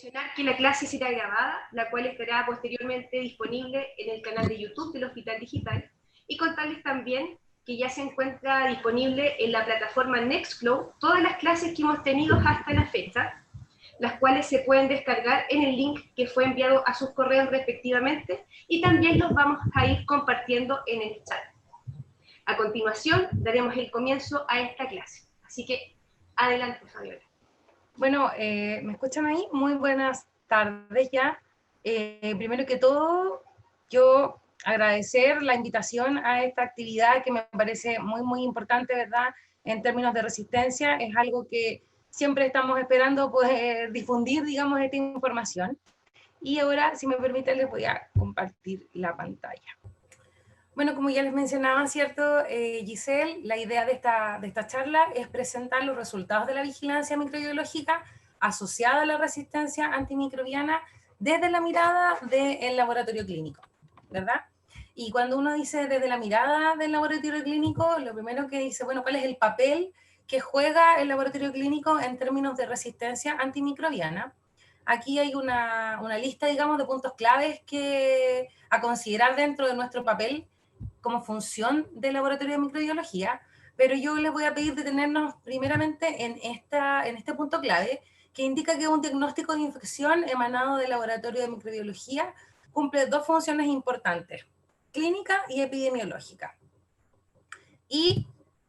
Mencionar que la clase será grabada, la cual estará posteriormente disponible en el canal de YouTube del Hospital Digital, y contarles también que ya se encuentra disponible en la plataforma Nextflow todas las clases que hemos tenido hasta la fecha, las cuales se pueden descargar en el link que fue enviado a sus correos respectivamente, y también los vamos a ir compartiendo en el chat. A continuación, daremos el comienzo a esta clase. Así que, adelante, Fabiola. Bueno, ¿me escuchan ahí? Muy buenas tardes ya. Primero que todo, yo agradecer la invitación a esta actividad que me parece muy importante, ¿verdad? En términos de resistencia, es algo que siempre estamos esperando poder difundir, digamos, esta información. Y ahora, si me permiten, les voy a compartir la pantalla. Bueno, como ya les mencionaba, ¿cierto, Giselle? La idea de esta charla es presentar los resultados de la vigilancia microbiológica asociada a la resistencia antimicrobiana desde la mirada del laboratorio clínico, ¿verdad? Y cuando uno dice desde la mirada del laboratorio clínico, lo primero que dice, bueno, ¿cuál es el papel que juega el laboratorio clínico en términos de resistencia antimicrobiana? Aquí hay una lista, digamos, de puntos claves que a considerar dentro de nuestro papel como función del laboratorio de microbiología, pero yo les voy a pedir detenernos primeramente en este punto clave, que indica que un diagnóstico de infección emanado del laboratorio de microbiología cumple dos funciones importantes, clínica y epidemiológica. Y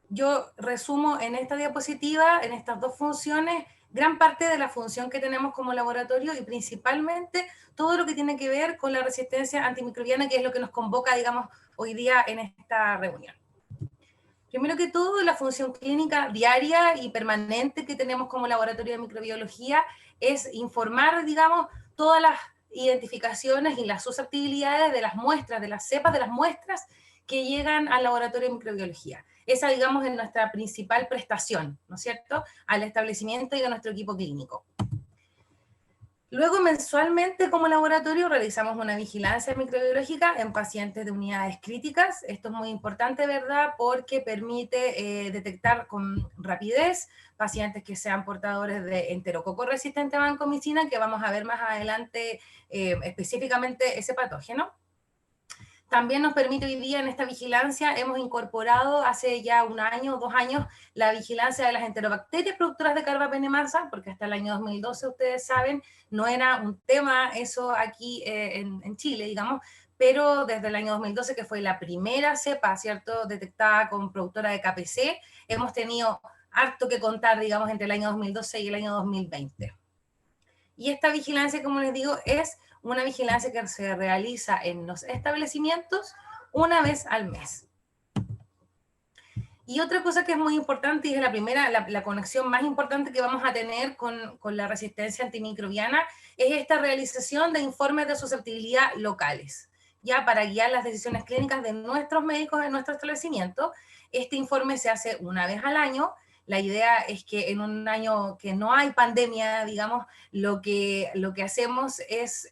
yo resumo en esta diapositiva, en estas dos funciones, gran parte de la función que tenemos como laboratorio y principalmente todo lo que tiene que ver con la resistencia antimicrobiana, que es lo que nos convoca, digamos, hoy día en esta reunión. Primero que todo, la función clínica diaria y permanente que tenemos como laboratorio de microbiología es informar, digamos, todas las identificaciones y las susceptibilidades de las muestras, de las cepas de las muestras que llegan al laboratorio de microbiología. Esa, digamos, es nuestra principal prestación, ¿no es cierto?, al establecimiento y a nuestro equipo clínico. Luego, mensualmente como laboratorio realizamos una vigilancia microbiológica en pacientes de unidades críticas. Esto es muy importante, ¿verdad?, porque permite detectar con rapidez pacientes que sean portadores de enterococo resistente a vancomicina, que vamos a ver más adelante específicamente ese patógeno. También nos permite hoy día en esta vigilancia, hemos incorporado hace ya un año, 2 años, la vigilancia de las enterobacterias productoras de carbapenemasa, porque hasta el año 2012, ustedes saben, no era un tema eso aquí en Chile, digamos, pero desde el año 2012, que fue la primera cepa, ¿cierto?, detectada con productora de KPC, hemos tenido harto que contar, digamos, entre el año 2012 y el año 2020. Y esta vigilancia, como les digo, es una vigilancia que se realiza en los establecimientos una vez al mes. Y otra cosa que es muy importante, y es la primera, la conexión más importante que vamos a tener con la resistencia antimicrobiana, es esta realización de informes de susceptibilidad locales, ya para guiar las decisiones clínicas de nuestros médicos en nuestro establecimiento. Este informe se hace una vez al año. La idea es que en un año que no hay pandemia, digamos, lo que hacemos es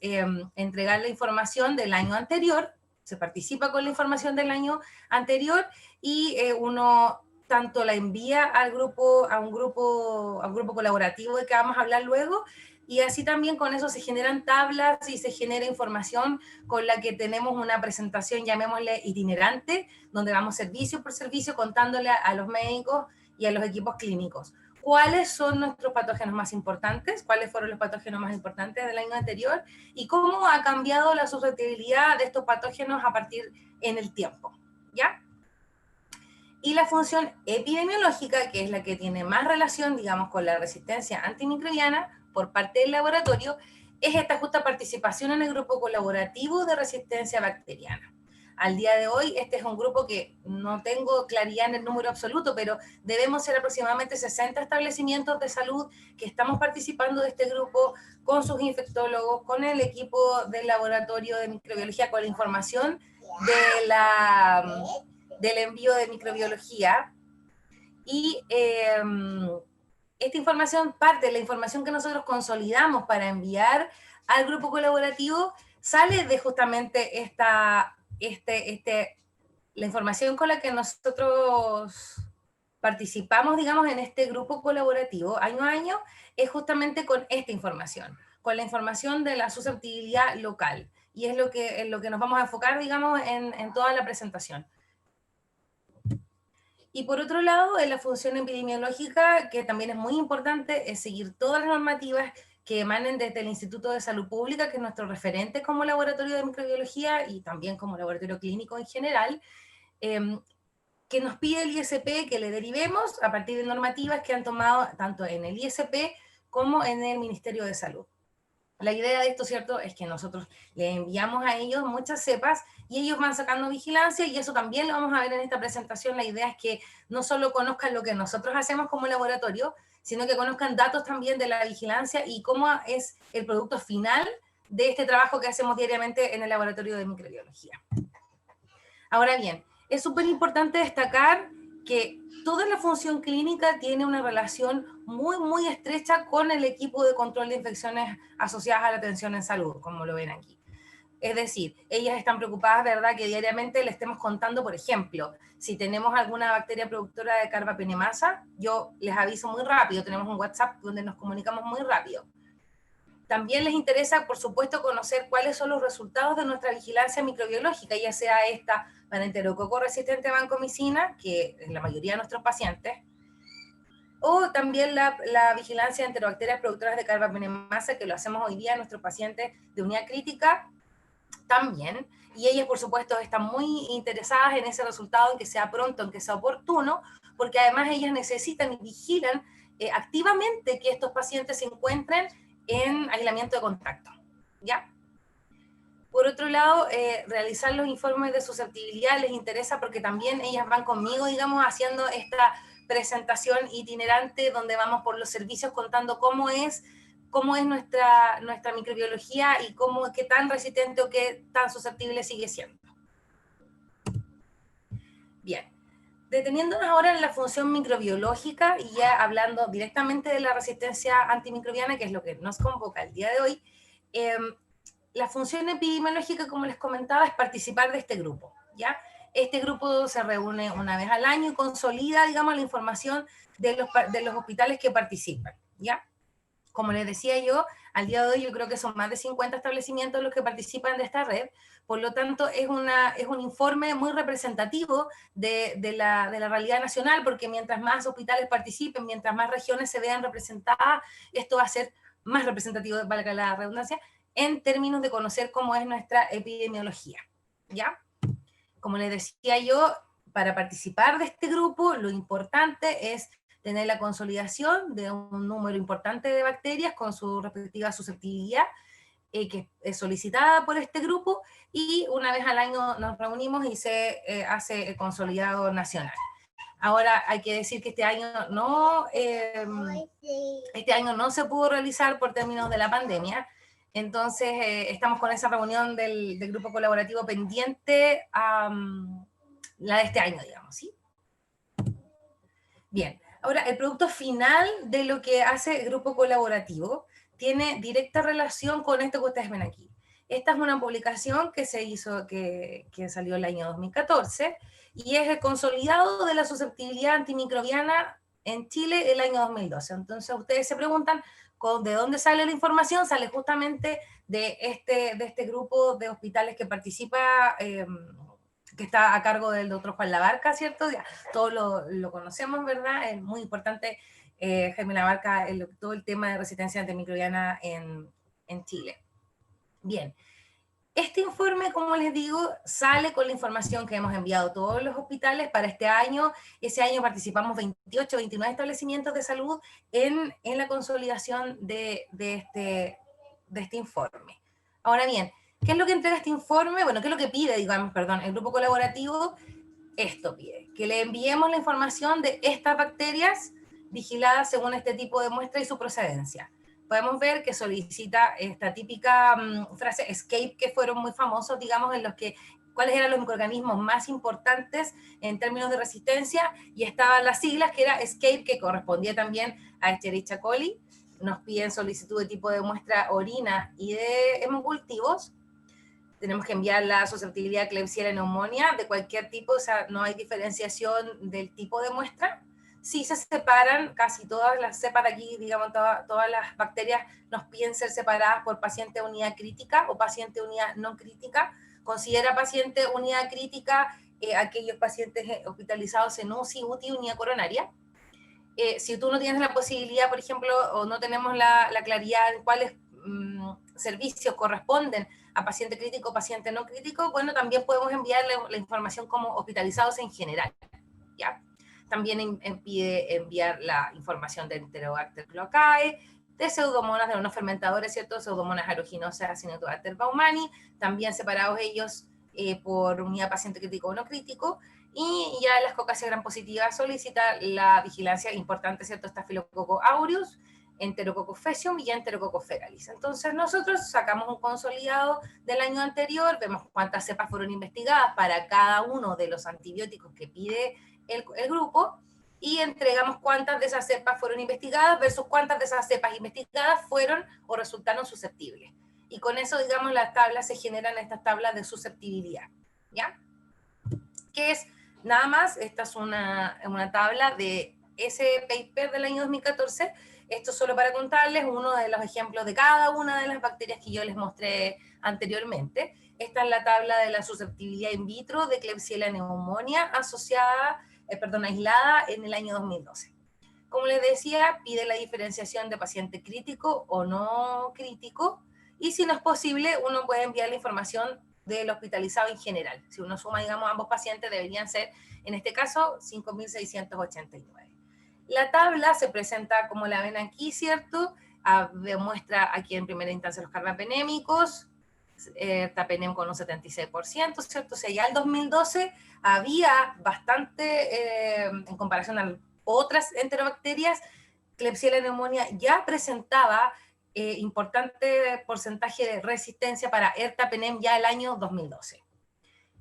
entregar la información del año anterior, se participa con la información del año anterior y uno tanto la envía al grupo, a un grupo colaborativo de que vamos a hablar luego, y así también con eso se generan tablas y se genera información con la que tenemos una presentación, llamémosle itinerante, donde vamos servicio por servicio contándole a los médicos y a los equipos clínicos cuáles son nuestros patógenos más importantes, cuáles fueron los patógenos más importantes del año anterior y cómo ha cambiado la susceptibilidad de estos patógenos a partir en el tiempo, ¿ya? Y la función epidemiológica, que es la que tiene más relación, digamos, con la resistencia antimicrobiana por parte del laboratorio, es esta justa participación en el grupo colaborativo de resistencia bacteriana. Al día de hoy, este es un grupo que no tengo claridad en el número absoluto, pero debemos ser aproximadamente 60 establecimientos de salud que estamos participando de este grupo con sus infectólogos, con el equipo del laboratorio de microbiología, con la información del envío de microbiología. Y esta información, parte de la información que nosotros consolidamos para enviar al grupo colaborativo, sale de justamente la información con la que nosotros participamos, digamos, en este grupo colaborativo año a año, es justamente con esta información. con la información de la susceptibilidad local. Y es en lo que nos vamos a enfocar, digamos, en toda la presentación. Y por otro lado, en la función epidemiológica, que también es muy importante, es seguir todas las normativas que emanen desde el Instituto de Salud Pública, que es nuestro referente como laboratorio de microbiología y también como laboratorio clínico en general, que nos pide el ISP que le derivemos a partir de normativas que han tomado tanto en el ISP como en el Ministerio de Salud. La idea de esto, ¿cierto?, es que nosotros le enviamos a ellos muchas cepas y ellos van sacando vigilancia, y eso también lo vamos a ver en esta presentación. La idea es que no solo conozcan lo que nosotros hacemos como laboratorio, sino que conozcan datos también de la vigilancia y cómo es el producto final de este trabajo que hacemos diariamente en el laboratorio de microbiología. Ahora bien, es súper importante destacar que toda la función clínica tiene una relación muy estrecha con el equipo de control de infecciones asociadas a la atención en salud, como lo ven aquí. Es decir, ellas están preocupadas, ¿verdad?, que diariamente le estemos contando, por ejemplo, si tenemos alguna bacteria productora de carbapenemasa, yo les aviso muy rápido, tenemos un WhatsApp donde nos comunicamos muy rápido. También les interesa, por supuesto, conocer cuáles son los resultados de nuestra vigilancia microbiológica, ya sea esta para enterococo resistente a vancomicina, que es la mayoría de nuestros pacientes, o también la vigilancia de enterobacterias productoras de carbapenemasa, que lo hacemos hoy día en nuestros pacientes de unidad crítica también, y ellas, por supuesto, están muy interesadas en ese resultado, en que sea pronto, en que sea oportuno, porque además ellas necesitan y vigilan activamente que estos pacientes se encuentren en aislamiento de contacto, ¿ya? Por otro lado, realizar los informes de susceptibilidad les interesa porque también ellas van conmigo, digamos, haciendo esta presentación itinerante donde vamos por los servicios contando cómo es nuestra microbiología y qué tan resistente o qué tan susceptible sigue siendo. Bien, deteniéndonos ahora en la función microbiológica y ya hablando directamente de la resistencia antimicrobiana, que es lo que nos convoca el día de hoy, la función epidemiológica, como les comentaba, es participar de este grupo, ¿ya? Este grupo se reúne una vez al año y consolida, digamos, la información de los hospitales que participan, ¿ya? Como les decía yo, al día de hoy yo creo que son más de 50 establecimientos los que participan de esta red, por lo tanto es un informe muy representativo de la realidad nacional, porque mientras más hospitales participen, mientras más regiones se vean representadas, esto va a ser más representativo, valga la redundancia, en términos de conocer cómo es nuestra epidemiología, ¿ya? Como les decía yo, para participar de este grupo, lo importante es tener la consolidación de un número importante de bacterias con su respectiva susceptibilidad, que es solicitada por este grupo, y una vez al año nos reunimos y se hace el consolidado nacional. Ahora hay que decir que este año no se pudo realizar por términos de la pandemia, entonces estamos con esa reunión del grupo colaborativo pendiente a la de este año, digamos, ¿sí? Bien, ahora el producto final de lo que hace el grupo colaborativo tiene directa relación con esto que ustedes ven aquí. Esta es una publicación que se hizo, que salió el año 2014, y es el consolidado de la susceptibilidad antimicrobiana en Chile el año 2012. Entonces ustedes se preguntan, ¿de dónde sale la información? Sale justamente de este grupo de hospitales que participa, que está a cargo del doctor Juan Labarca, ¿cierto? Ya, todos lo conocemos, ¿verdad? Es muy importante, Jaime Labarca, todo el tema de resistencia antimicrobiana en Chile. Bien, este informe, como les digo, sale con la información que hemos enviado a todos los hospitales para este año. Ese año participamos 28, 29 establecimientos de salud en la consolidación de este informe. Ahora bien, ¿qué es lo que entrega este informe? Bueno, ¿qué es lo que pide, digamos, perdón, el grupo colaborativo? Esto pide, que le enviemos la información de estas bacterias vigiladas según este tipo de muestra y su procedencia. Podemos ver que solicita esta típica frase escape, que fueron muy famosos, digamos, en los que cuáles eran los microorganismos más importantes en términos de resistencia, y estaban las siglas, que era escape, que correspondía también a Escherichia coli. Nos piden solicitud de tipo de muestra orina y de hemocultivos. Tenemos que enviar la susceptibilidad a Klebsiella neumonía de cualquier tipo, o sea, no hay diferenciación del tipo de muestra. sí se separan casi todas las cepas de aquí, digamos, todas las bacterias nos piden ser separadas por paciente unidad crítica o paciente unidad no crítica. Considera paciente unidad crítica aquellos pacientes hospitalizados en UCI, UTI, unidad coronaria. Si tú no tienes la posibilidad, por ejemplo, o no tenemos la claridad en cuáles servicios corresponden a paciente crítico o paciente no crítico, bueno, también podemos enviarle la información como hospitalizados en general, ¿ya? También pide enviar la información de Enterobacter cloacae, de pseudomonas, de unos fermentadores, ¿cierto? Pseudomonas aeruginosas, Acinetobacter baumannii, también separados ellos por unidad paciente crítico o no crítico. Y ya las cocas gram positivas solicita la vigilancia importante, ¿cierto? Staphylococcus aureus, Enterococcus faecium y Enterococcus fecalis. Entonces nosotros sacamos un consolidado del año anterior, vemos cuántas cepas fueron investigadas para cada uno de los antibióticos que pide el grupo, y entregamos cuántas de esas cepas fueron investigadas versus cuántas de esas cepas investigadas fueron o resultaron susceptibles. Y con eso, digamos, las tablas se generan estas tablas de susceptibilidad, ¿ya? Que es nada más, esta es una tabla de ese paper del año 2014, esto solo para contarles uno de los ejemplos de cada una de las bacterias que yo les mostré anteriormente. Esta es la tabla de la susceptibilidad in vitro de Klebsiella pneumoniae asociada, aislada en el año 2012. Como les decía, pide la diferenciación de paciente crítico o no crítico, y si no es posible, uno puede enviar la información del hospitalizado en general. Si uno suma, digamos, ambos pacientes, deberían ser, en este caso, 5.689. La tabla se presenta como la ven aquí, ¿cierto? Muestra aquí en primera instancia los carbapenémicos, Tapenem con un 76%, ¿cierto? O sea, ya el 2012 había bastante, en comparación a otras enterobacterias, Klebsiella pneumoniae ya presentaba importante porcentaje de resistencia para ertapenem ya el año 2012.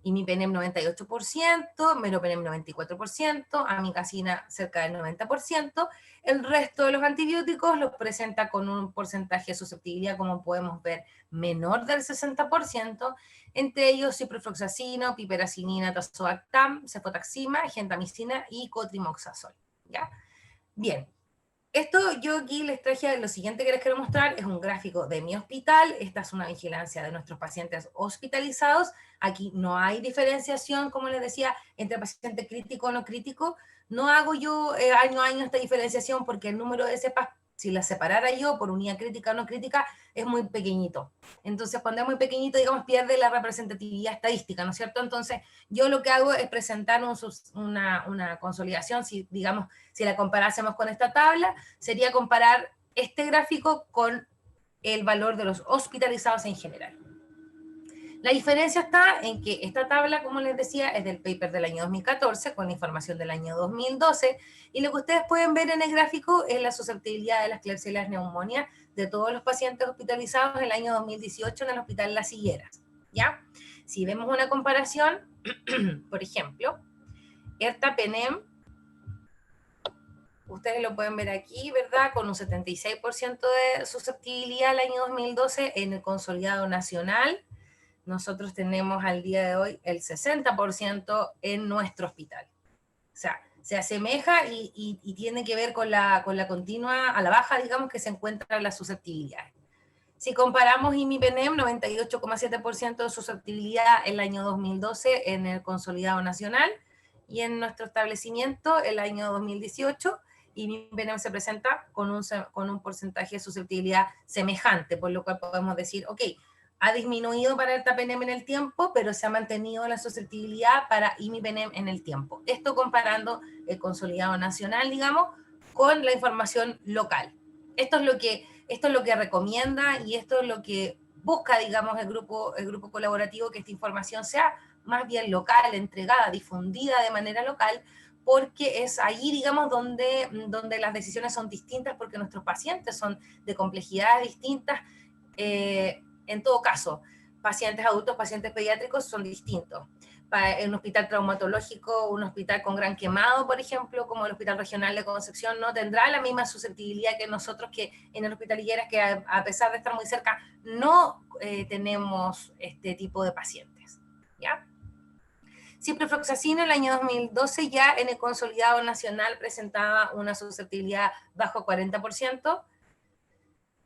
Imipenem 98%, meropenem 94%, amikacina cerca del 90%. El resto de los antibióticos los presenta con un porcentaje de susceptibilidad, como podemos ver, menor del 60%, entre ellos ciprofloxacino, piperacinina, tazobactam, cefotaxima, gentamicina y cotrimoxazol, ¿ya? Bien. Esto yo aquí les traje, lo siguiente que les quiero mostrar es un gráfico de mi hospital. Esta es una vigilancia de nuestros pacientes hospitalizados. Aquí no hay diferenciación, como les decía, entre paciente crítico o no crítico. No hago yo año a año esta diferenciación porque el número de cepas, si las separara yo por unidad crítica o no crítica, es muy pequeñito. Entonces, cuando es muy pequeñito, digamos, pierde la representatividad estadística, ¿no es cierto? Entonces, yo lo que hago es presentar una consolidación, digamos, si la comparásemos con esta tabla, sería comparar este gráfico con el valor de los hospitalizados en general. La diferencia está en que esta tabla, como les decía, es del paper del año 2014 con la información del año 2012, y lo que ustedes pueden ver en el gráfico es la susceptibilidad de las Klebsiella pneumoniae de todos los pacientes hospitalizados en el año 2018 en el Hospital Las Higueras, ¿ya? Si vemos una comparación, por ejemplo, ertapenem, ustedes lo pueden ver aquí, ¿verdad? Con un 76% de susceptibilidad el año 2012 en el consolidado nacional. Nosotros tenemos al día de hoy el 60% en nuestro hospital. O sea, se asemeja y tiene que ver con la continua, a la baja, digamos, que se encuentra la susceptibilidad. Si comparamos imipenem, 98,7% de susceptibilidad el año 2012 en el consolidado nacional, y en nuestro establecimiento el año 2018, imipenem se presenta con un porcentaje de susceptibilidad semejante, por lo cual podemos decir, ok, ha disminuido para ertapenem en el tiempo, pero se ha mantenido la susceptibilidad para imipenem en el tiempo. Esto comparando el consolidado nacional, digamos, con la información local. Esto es lo que recomienda y esto es lo que busca, digamos, el grupo colaborativo, que esta información sea más bien local, entregada, difundida de manera local, porque es ahí, digamos, donde las decisiones son distintas, porque nuestros pacientes son de complejidades distintas. En todo caso, pacientes adultos, pacientes pediátricos son distintos. En un hospital traumatológico, un hospital con gran quemado, por ejemplo, como el Hospital Regional de Concepción, no tendrá la misma susceptibilidad que nosotros, que en el Hospital Higueras, que a pesar de estar muy cerca, no tenemos este tipo de pacientes, ¿ya? Ciprofloxacino en el año 2012 ya en el consolidado nacional presentaba una susceptibilidad bajo 40%.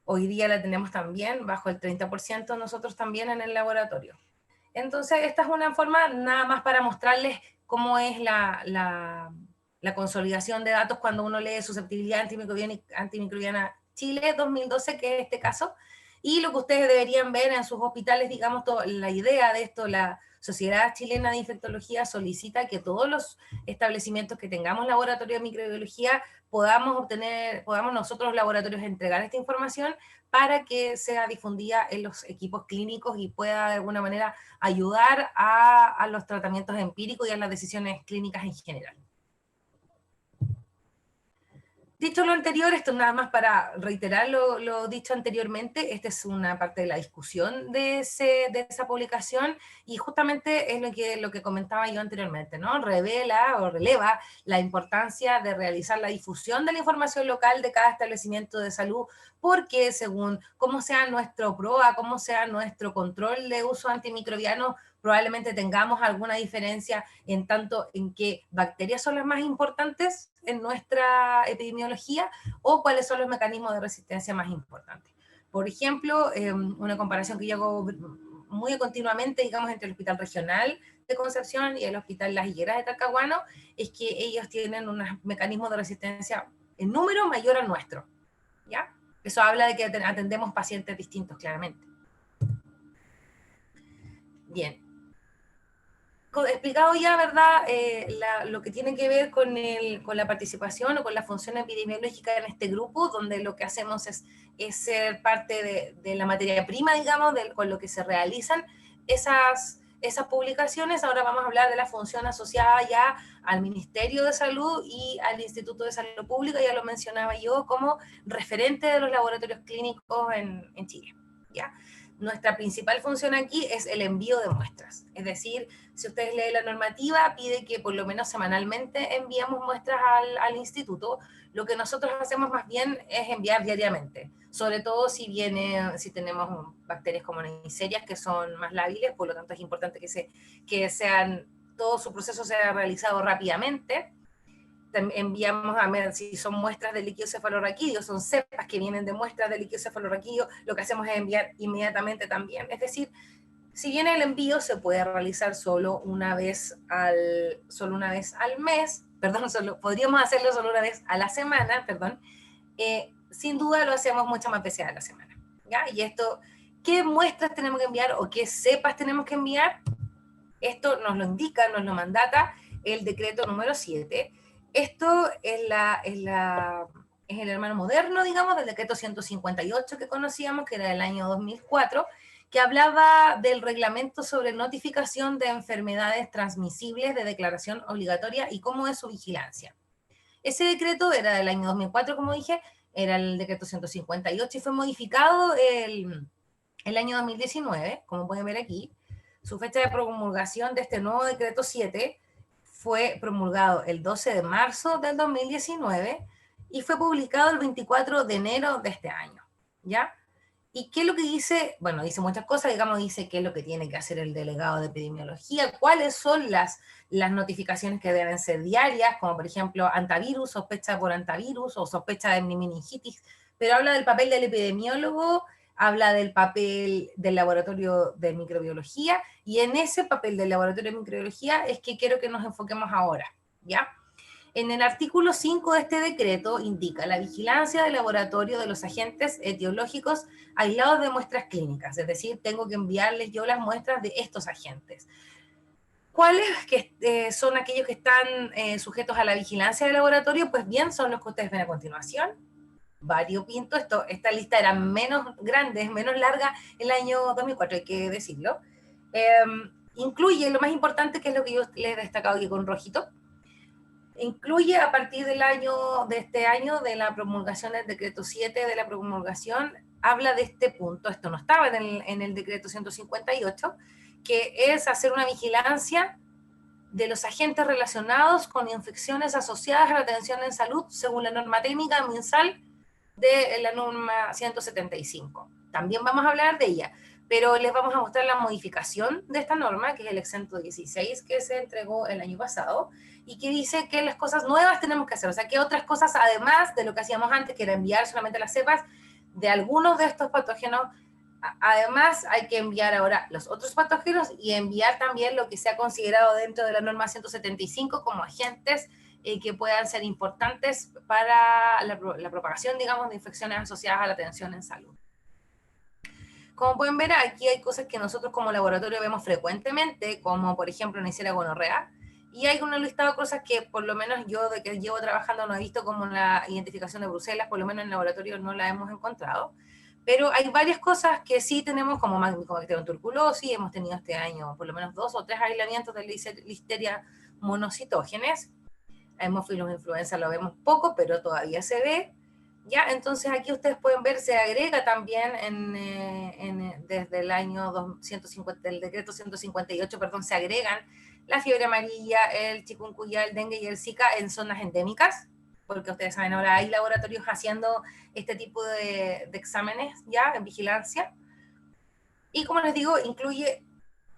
Hoy día la tenemos también bajo el 30%, nosotros también en el laboratorio. Entonces, esta es una forma nada más para mostrarles cómo es la consolidación de datos cuando uno lee susceptibilidad antimicrobiana Chile 2012, que es este caso, y lo que ustedes deberían ver en sus hospitales, digamos, la idea de esto, la Sociedad Chilena de Infectología solicita que todos los establecimientos que tengamos laboratorio de microbiología podamos nosotros los laboratorios entregar esta información para que sea difundida en los equipos clínicos y pueda de alguna manera ayudar a los tratamientos empíricos y a las decisiones clínicas en general. Dicho lo anterior, esto nada más para reiterar lo dicho anteriormente, esta es una parte de la discusión de esa publicación y justamente es lo que comentaba yo anteriormente, ¿no? Revela o releva la importancia de realizar la difusión de la información local de cada establecimiento de salud, porque según cómo sea nuestro PROA, cómo sea nuestro control de uso antimicrobiano, probablemente tengamos alguna diferencia en tanto en qué bacterias son las más importantes en nuestra epidemiología o cuáles son los mecanismos de resistencia más importantes. Por ejemplo, una comparación que yo hago muy continuamente, digamos, entre el Hospital Regional de Concepción y el Hospital Las Higueras de Talcahuano, es que ellos tienen unos mecanismos de resistencia en número mayor al nuestro, ¿ya? Eso habla de que atendemos pacientes distintos, claramente. Bien. Explicado ya, ¿verdad? Lo que tiene que ver con la participación o con la función epidemiológica en este grupo, donde lo que hacemos es ser parte de la materia prima, digamos, con lo que se realizan esas publicaciones. Ahora vamos a hablar de la función asociada ya al Ministerio de Salud y al Instituto de Salud Pública, ya lo mencionaba yo, como referente de los laboratorios clínicos en Chile, ¿ya? Nuestra principal función aquí es el envío de muestras, es decir, si ustedes leen la normativa, pide que por lo menos semanalmente enviemos muestras al instituto. Lo que nosotros hacemos más bien es enviar diariamente, sobre todo si tenemos bacterias como Neisseria que son más lábiles, por lo tanto es importante que todo su proceso sea realizado rápidamente. Enviamos a ver si son muestras de líquido cefalorraquídeo, son cepas que vienen de muestras de líquido cefalorraquídeo, lo que hacemos es enviar inmediatamente también. Es decir, si bien el envío se puede realizar solo una vez al mes, perdón, podríamos hacerlo solo una vez a la semana, perdón, sin duda lo hacemos muchas más veces a la semana, ¿ya? Y esto, ¿qué muestras tenemos que enviar o qué cepas tenemos que enviar? Esto nos lo indica, nos lo mandata el decreto número 7. Esto es el hermano moderno, digamos, del decreto 158 que conocíamos, que era del año 2004, que hablaba del reglamento sobre notificación de enfermedades transmisibles de declaración obligatoria y cómo es su vigilancia. Ese decreto era del año 2004, como dije, era el decreto 158 y fue modificado el año 2019, como pueden ver aquí. Su fecha de promulgación de este nuevo decreto 7 fue promulgado el 12 de marzo del 2019 y fue publicado el 24 de enero de este año, ¿ya? ¿Y qué es lo que dice? Bueno, dice muchas cosas, digamos, dice qué es lo que tiene que hacer el delegado de epidemiología, cuáles son las notificaciones que deben ser diarias, como por ejemplo antivirus, sospecha por antivirus o sospecha de meningitis, pero habla del papel del epidemiólogo, habla del papel del laboratorio de microbiología, y en ese papel del laboratorio de microbiología es que quiero que nos enfoquemos ahora, ¿ya? En el artículo 5 de este decreto indica la vigilancia del laboratorio de los agentes etiológicos aislados de muestras clínicas, es decir, tengo que enviarles yo las muestras de estos agentes. ¿Cuáles son aquellos que están sujetos a la vigilancia del laboratorio? Pues bien, son los que ustedes ven a continuación. Variopinto, esta lista era menos grande, menos larga el año 2004, hay que decirlo. Incluye lo más importante, que es lo que yo les he destacado aquí con rojito, incluye a partir de este año, de la promulgación del decreto 7, de la promulgación, habla de este punto, esto no estaba en el decreto 158, que es hacer una vigilancia de los agentes relacionados con infecciones asociadas a la atención en salud, según la norma técnica MinSal de la norma 175. También vamos a hablar de ella, pero les vamos a mostrar la modificación de esta norma, que es el exento 16, que se entregó el año pasado, y que dice que las cosas nuevas tenemos que hacer, o sea, que otras cosas, además de lo que hacíamos antes, que era enviar solamente las cepas de algunos de estos patógenos, además hay que enviar ahora los otros patógenos y enviar también lo que se ha considerado dentro de la norma 175 como agentes que puedan ser importantes para la propagación, digamos, de infecciones asociadas a la atención en salud. Como pueden ver, aquí hay cosas que nosotros como laboratorio vemos frecuentemente, como por ejemplo Neisseria gonorrea, y hay un listado de cosas que por lo menos yo de que llevo trabajando no he visto, como la identificación de Bruselas, por lo menos en el laboratorio no la hemos encontrado, pero hay varias cosas que sí tenemos, como Mycobacterium tuberculosis, hemos tenido este año por lo menos 2 o 3 aislamientos de Listeria monocitógenes, Haemophilus influenza lo vemos poco, pero todavía se ve. Ya, entonces aquí ustedes pueden ver, se agrega también desde el año 150, del decreto 158, perdón, se agregan la fiebre amarilla, el chikungunya, el dengue y el zika en zonas endémicas, porque ustedes saben, ahora hay laboratorios haciendo este tipo de exámenes ya en vigilancia. Y como les digo, incluye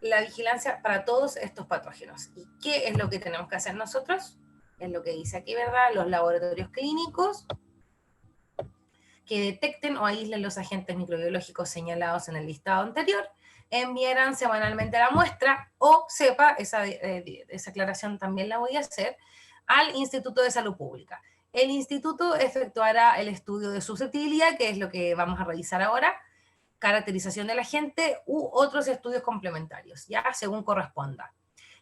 la vigilancia para todos estos patógenos. ¿Y qué es lo que tenemos que hacer nosotros? Es lo que dice aquí, ¿verdad? Los laboratorios clínicos que detecten o aíslen los agentes microbiológicos señalados en el listado anterior, enviarán semanalmente la muestra, o sepa, esa aclaración también la voy a hacer, al Instituto de Salud Pública. El instituto efectuará el estudio de susceptibilidad, que es lo que vamos a revisar ahora, caracterización del agente u otros estudios complementarios, ya según corresponda.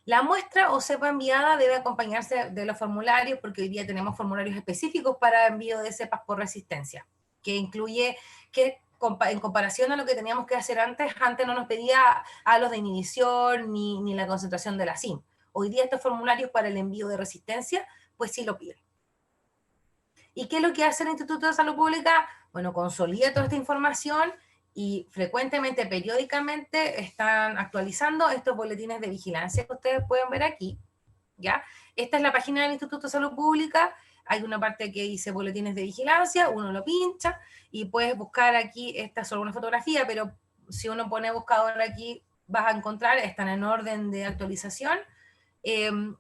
La muestra o cepa enviada debe acompañarse de los formularios, porque hoy día tenemos formularios específicos para envío de cepas por resistencia, que incluye que en comparación a lo que teníamos que hacer antes no nos pedía a los de inhibición ni la concentración de la SIM. Hoy día estos formularios para el envío de resistencia, pues sí lo piden. ¿Y qué es lo que hace el Instituto de Salud Pública? Bueno, consolida toda esta información y frecuentemente, periódicamente, están actualizando estos boletines de vigilancia que ustedes pueden ver aquí, ¿ya? Esta es la página del Instituto de Salud Pública, hay una parte que dice boletines de vigilancia, uno lo pincha, y puedes buscar aquí, esta es solo una fotografía, pero si uno pone buscador aquí, vas a encontrar, están en orden de actualización.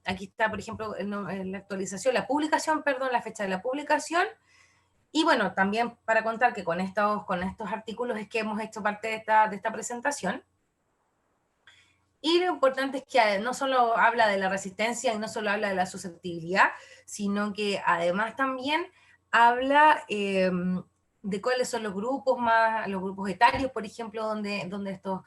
Aquí está, por ejemplo, la actualización, la publicación, perdón, la fecha de la publicación. Y bueno, también para contar que con estos artículos es que hemos hecho parte de esta presentación. Y lo importante es que no solo habla de la resistencia y no solo habla de la susceptibilidad, sino que además también habla de cuáles son los grupos etarios, por ejemplo, donde estos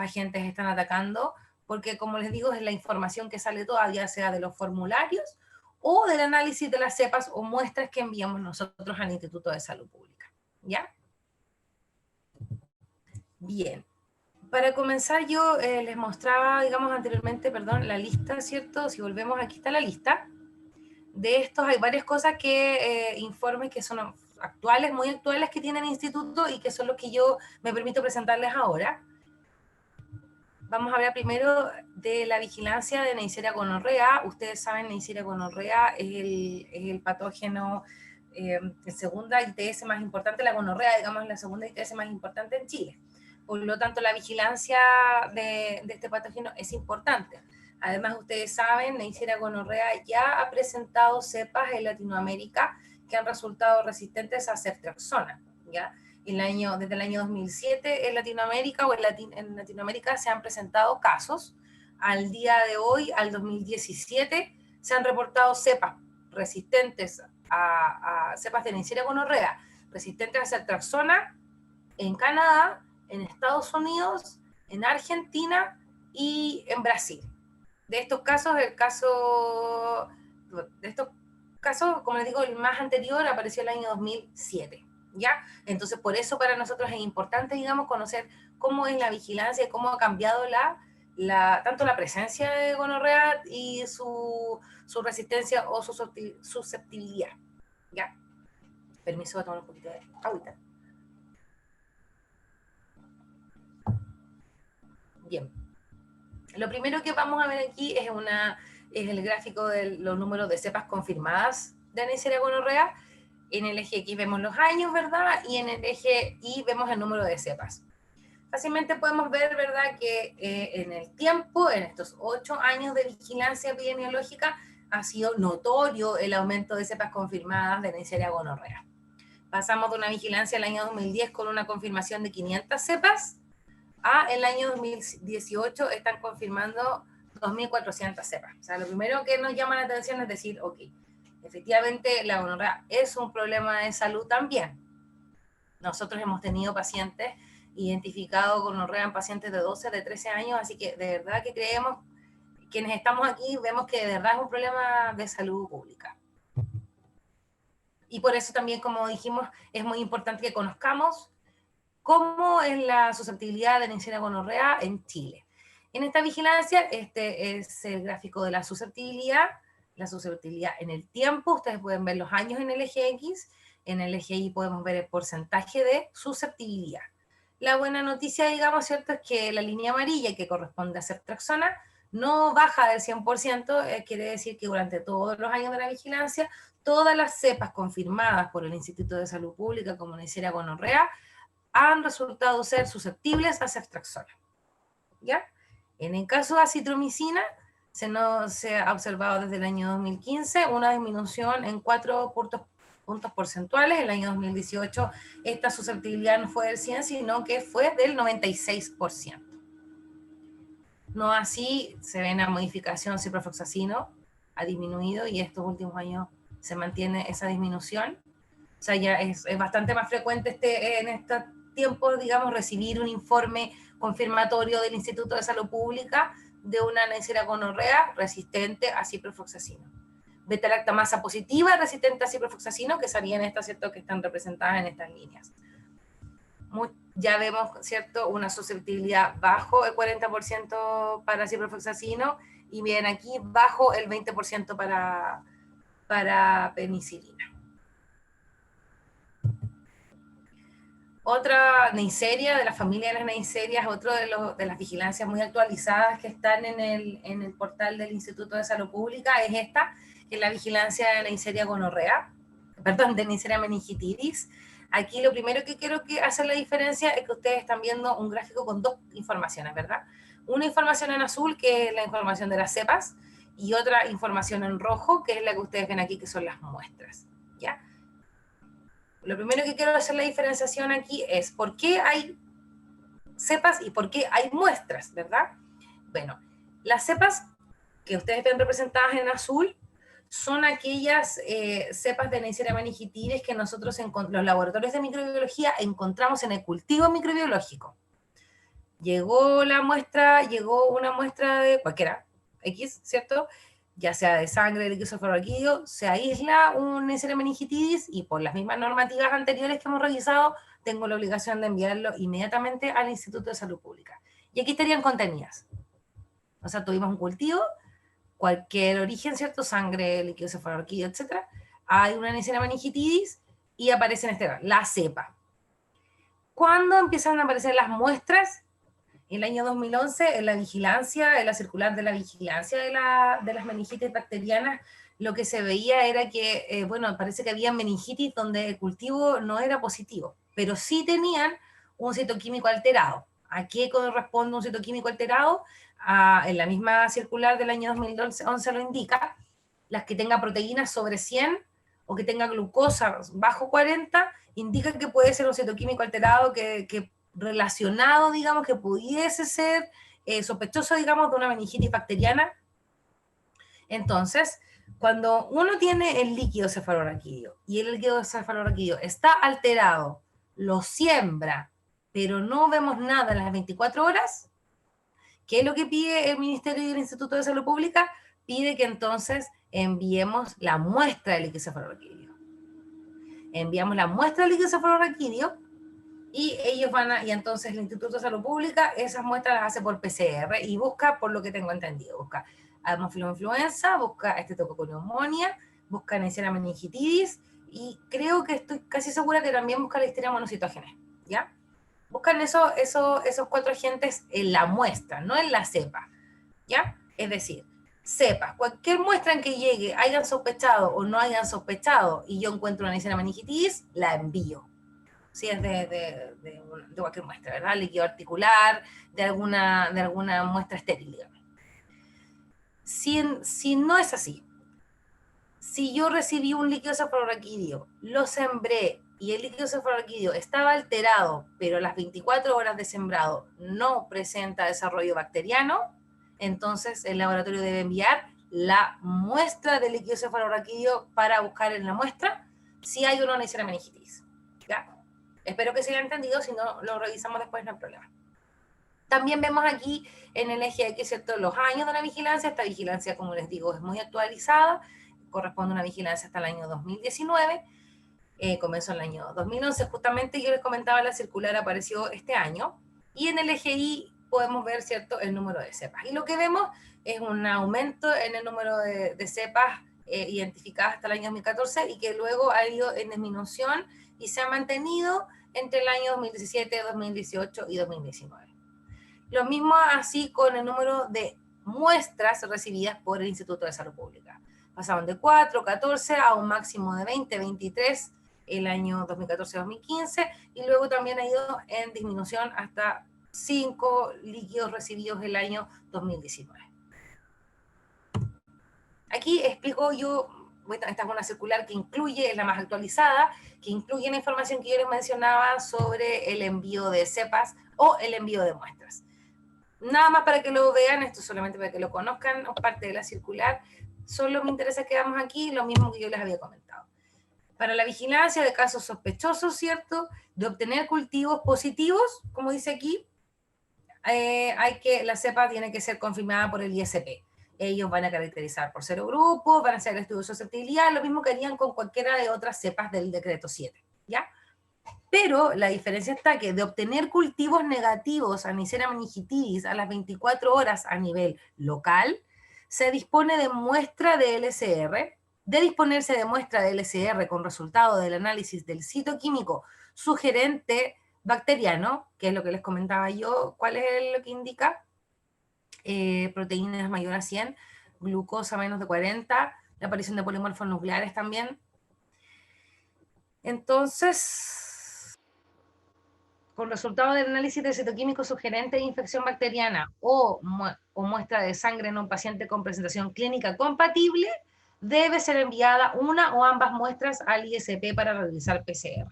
agentes están atacando, porque como les digo, es la información que sale toda, ya sea de los formularios o del análisis de las cepas o muestras que enviamos nosotros al Instituto de Salud Pública. ¿Ya? Bien. Para comenzar, yo les mostraba, digamos, anteriormente, perdón, la lista, ¿cierto? Si volvemos, aquí está la lista. De estos hay varias cosas informes que son actuales, muy actuales, que tiene el instituto y que son los que yo me permito presentarles ahora. Vamos a hablar primero de la vigilancia de Neisseria gonorrea. Ustedes saben, Neisseria gonorrea es el patógeno, el segunda ITS más importante, la gonorrea, digamos, la segunda ITS más importante en Chile. Por lo tanto, la vigilancia de este patógeno es importante. Además, ustedes saben, Neisseria gonorrea ya ha presentado cepas en Latinoamérica que han resultado resistentes a ceftriaxona, ¿ya? Desde el año 2007 en Latinoamérica en Latinoamérica se han presentado casos. Al día de hoy, al 2017, se han reportado cepas resistentes a cepas de Neisseria gonorrea, resistentes a ceftriaxona en Canadá, en Estados Unidos, en Argentina y en Brasil. De estos casos, como les digo, el más anterior apareció el año 2007. ¿Ya? Entonces, por eso para nosotros es importante, digamos, conocer cómo es la vigilancia y cómo ha cambiado tanto la presencia de gonorrea y su resistencia o su susceptibilidad. ¿Ya? Permiso, voy a tomar un poquito de agüita. Bien. Lo primero que vamos a ver aquí es el gráfico de los números de cepas confirmadas de Neisseria gonorrea. En el eje X vemos los años, ¿verdad? Y en el eje Y vemos el número de cepas. Fácilmente podemos ver, ¿verdad?, que en el tiempo, en estos 8 años de vigilancia epidemiológica, ha sido notorio el aumento de cepas confirmadas de Neisseria gonorrea. Pasamos de una vigilancia el año 2010 con una confirmación de 500 cepas a el año 2018 están confirmando 2.400 cepas. O sea, lo primero que nos llama la atención es decir, ok, efectivamente la gonorrea es un problema de salud también. Nosotros hemos tenido pacientes identificados con gonorrea en pacientes de 12, de 13 años, así que de verdad que creemos, quienes estamos aquí, vemos que de verdad es un problema de salud pública. Y por eso también, como dijimos, es muy importante que conozcamos cómo es la susceptibilidad de Neisseria gonorrea en Chile. En esta vigilancia, este es el gráfico de la susceptibilidad en el tiempo. Ustedes pueden ver los años en el eje X, en el eje Y podemos ver el porcentaje de susceptibilidad. La buena noticia, digamos, ¿cierto?, es que la línea amarilla, que corresponde a ceftriaxona, no baja del 100%, quiere decir que durante todos los años de la vigilancia, todas las cepas confirmadas por el Instituto de Salud Pública como Neisseria gonorrea han resultado ser susceptibles a ceftriaxona. ¿Ya? En el caso de acitromicina, se ha observado desde el año 2015 una disminución en 4 puntos porcentuales. En el año 2018 esta susceptibilidad no fue del 100, sino que fue del 96%. No así se ve una modificación ciprofloxacino, ha disminuido y estos últimos años se mantiene esa disminución. O sea, ya es bastante más frecuente en este tiempo, digamos, recibir un informe confirmatorio del Instituto de Salud Pública de una Neisseria gonorrea resistente a ciprofloxacino. Beta-lactamasa positiva resistente a ciprofloxacino, que serían estas, ¿cierto?, que están representadas en estas líneas. Ya vemos, ¿cierto?, una susceptibilidad bajo el 40% para ciprofloxacino y bien aquí bajo el 20% para penicilina. Otra Neisseria de la familia de las Neisserias, otro de las vigilancias muy actualizadas que están en el portal del Instituto de Salud Pública es esta, que es la vigilancia de Neisseria gonorrea, perdón, de Neisseria meningitidis. Aquí lo primero que quiero hacer la diferencia es que ustedes están viendo un gráfico con dos informaciones, ¿verdad? Una información en azul, que es la información de las cepas, y otra información en rojo, que es la que ustedes ven aquí, que son las muestras, ¿ya? Lo primero que quiero hacer la diferenciación aquí es por qué hay cepas y por qué hay muestras, ¿verdad? Bueno, las cepas que ustedes ven representadas en azul son aquellas cepas de Neisseria meningitidis que nosotros en los laboratorios de microbiología encontramos en el cultivo microbiológico. Llegó una muestra de cualquiera, X, ¿cierto?, ya sea de sangre, de líquido cefalorraquídeo, se aísla un Neisseria meningitidis y por las mismas normativas anteriores que hemos revisado, tengo la obligación de enviarlo inmediatamente al Instituto de Salud Pública. Y aquí estarían contenidas. O sea, tuvimos un cultivo, cualquier origen, ¿cierto?, sangre, líquido cefalorraquídeo, etc. Hay una Neisseria meningitidis y aparece en la cepa. ¿Cuándo empiezan a aparecer las muestras? En el año 2011, en la circular de la vigilancia de las meningitis bacterianas, lo que se veía era que, bueno, parece que había meningitis donde el cultivo no era positivo, pero sí tenían un citoquímico alterado. ¿A qué corresponde un citoquímico alterado? En la misma circular del año 2011 lo indica, las que tengan proteínas sobre 100 o que tenga glucosa bajo 40, indica que puede ser un citoquímico alterado que relacionado, digamos, que pudiese ser sospechoso, digamos, de una meningitis bacteriana. Entonces, cuando uno tiene el líquido cefalorraquídeo y el líquido cefalorraquídeo está alterado, lo siembra, pero no vemos nada en las 24 horas, ¿qué es lo que pide el Ministerio y el Instituto de Salud Pública? Pide que entonces enviemos la muestra de líquido cefalorraquídeo. Enviamos la muestra de líquido cefalorraquídeo y ellos y entonces el Instituto de Salud Pública esas muestras las hace por PCR y busca, por lo que tengo entendido, busca Haemophilus influenza, busca Streptococcus, busca Neisseria meningitidis y creo que estoy casi segura que también busca Listeria monocytogenes, ¿ya? Buscan esos 4 agentes en la muestra, no en la cepa, ¿ya? Es decir, cepas, cualquier muestra en que llegue, hayan sospechado o no hayan sospechado y yo encuentro una Neisseria meningitidis, la envío. si es de cualquier muestra, ¿verdad? Líquido articular, de alguna muestra estéril, digamos. Si no es así, si yo recibí un líquido cefalorraquídeo, lo sembré y el líquido cefalorraquídeo estaba alterado, pero a las 24 horas de sembrado no presenta desarrollo bacteriano, entonces el laboratorio debe enviar la muestra de líquido cefalorraquídeo para buscar en la muestra si hay o no Neisseria meningitis. ¿Ya? Espero que se haya entendido, si no lo revisamos después, no hay problema. También vemos aquí en el eje X, ¿cierto?, los años de la vigilancia. Esta vigilancia, como les digo, es muy actualizada, corresponde a una vigilancia hasta el año 2019, comenzó en el año 2011, justamente yo les comentaba, la circular apareció este año, y en el eje Y podemos ver, ¿cierto?, el número de cepas. Y lo que vemos es un aumento en el número de cepas identificadas hasta el año 2014 y que luego ha ido en disminución y se ha mantenido entre el año 2017, 2018 y 2019. Lo mismo así con el número de muestras recibidas por el Instituto de Salud Pública. Pasaron de 4, 14 a un máximo de 20, 23 el año 2014-2015 y luego también ha ido en disminución hasta 5 líquidos recibidos el año 2019. Aquí explico yo, bueno, esta es una circular que incluye, es la más actualizada, que incluye la información que yo les mencionaba sobre el envío de cepas o el envío de muestras. Nada más para que lo vean, esto solamente para que lo conozcan, parte de la circular. Solo me interesa que hagamos aquí lo mismo que yo les había comentado. Para la vigilancia de casos sospechosos, ¿cierto?, de obtener cultivos positivos, como dice aquí, la cepa tiene que ser confirmada por el ISP. Ellos van a caracterizar por serogrupo, van a hacer el estudio de susceptibilidad, lo mismo que harían con cualquiera de otras cepas del decreto 7, ¿ya? Pero la diferencia está que de obtener cultivos negativos a Neisseria meningitidis a las 24 horas a nivel local, se dispone de muestra de LCR. De disponerse de muestra de LCR con resultado del análisis del citoquímico sugerente bacteriano, que es lo que les comentaba yo, ¿cuál es lo que indica? Proteínas mayor a 100, glucosa menos de 40, la aparición de polimorfos nucleares también. Entonces, con resultado del análisis del citoquímico sugerente de infección bacteriana o muestra de sangre en un paciente con presentación clínica compatible, debe ser enviada una o ambas muestras al ISP para realizar PCR.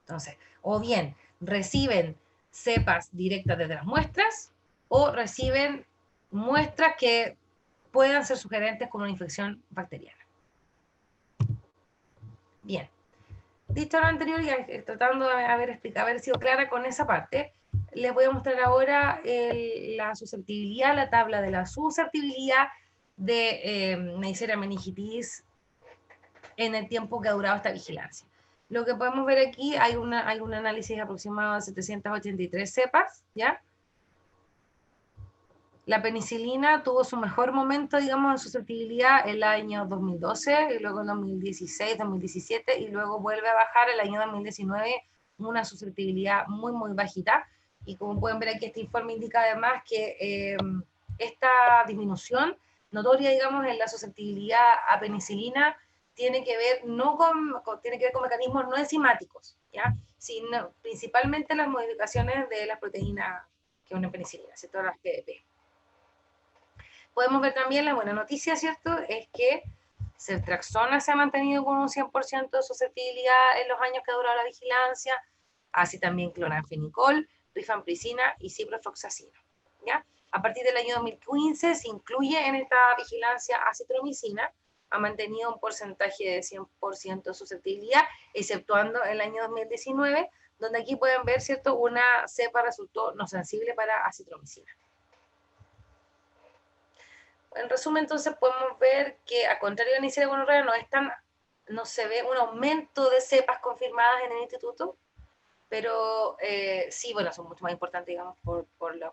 Entonces, o bien reciben cepas directas desde las muestras o reciben muestras que puedan ser sugerentes con una infección bacteriana. Bien. Dicho lo anterior, y tratando de haber sido clara con esa parte, les voy a mostrar ahora la susceptibilidad, la tabla de la susceptibilidad de Neisseria meningitidis en el tiempo que ha durado esta vigilancia. Lo que podemos ver aquí, hay un análisis aproximado de 783 cepas, ¿ya? La penicilina tuvo su mejor momento, digamos, en susceptibilidad el año 2012, y luego en 2016, 2017, y luego vuelve a bajar el año 2019, una susceptibilidad muy, muy bajita. Y como pueden ver aquí, este informe indica además que esta disminución notoria, digamos, en la susceptibilidad a penicilina tiene que ver, tiene que ver con mecanismos no enzimáticos, ¿ya? Sino principalmente las modificaciones de las proteínas que unen penicilina, ¿cierto? Las PDP. Podemos ver también la buena noticia, ¿cierto? Es que ceftriaxona se ha mantenido con un 100% de susceptibilidad en los años que ha durado la vigilancia, así también cloranfenicol, rifampicina y ciprofloxacina, ¿ya? A partir del año 2015 se incluye en esta vigilancia acitromicina, ha mantenido un porcentaje de 100% de susceptibilidad, exceptuando el año 2019, donde aquí pueden ver, ¿cierto?, una cepa resultó no sensible para acitromicina. En resumen, entonces, podemos ver que, a contrario de Neisseria gonorrea, no se ve un aumento de cepas confirmadas en el instituto, pero sí, bueno, son mucho más importantes, digamos, por las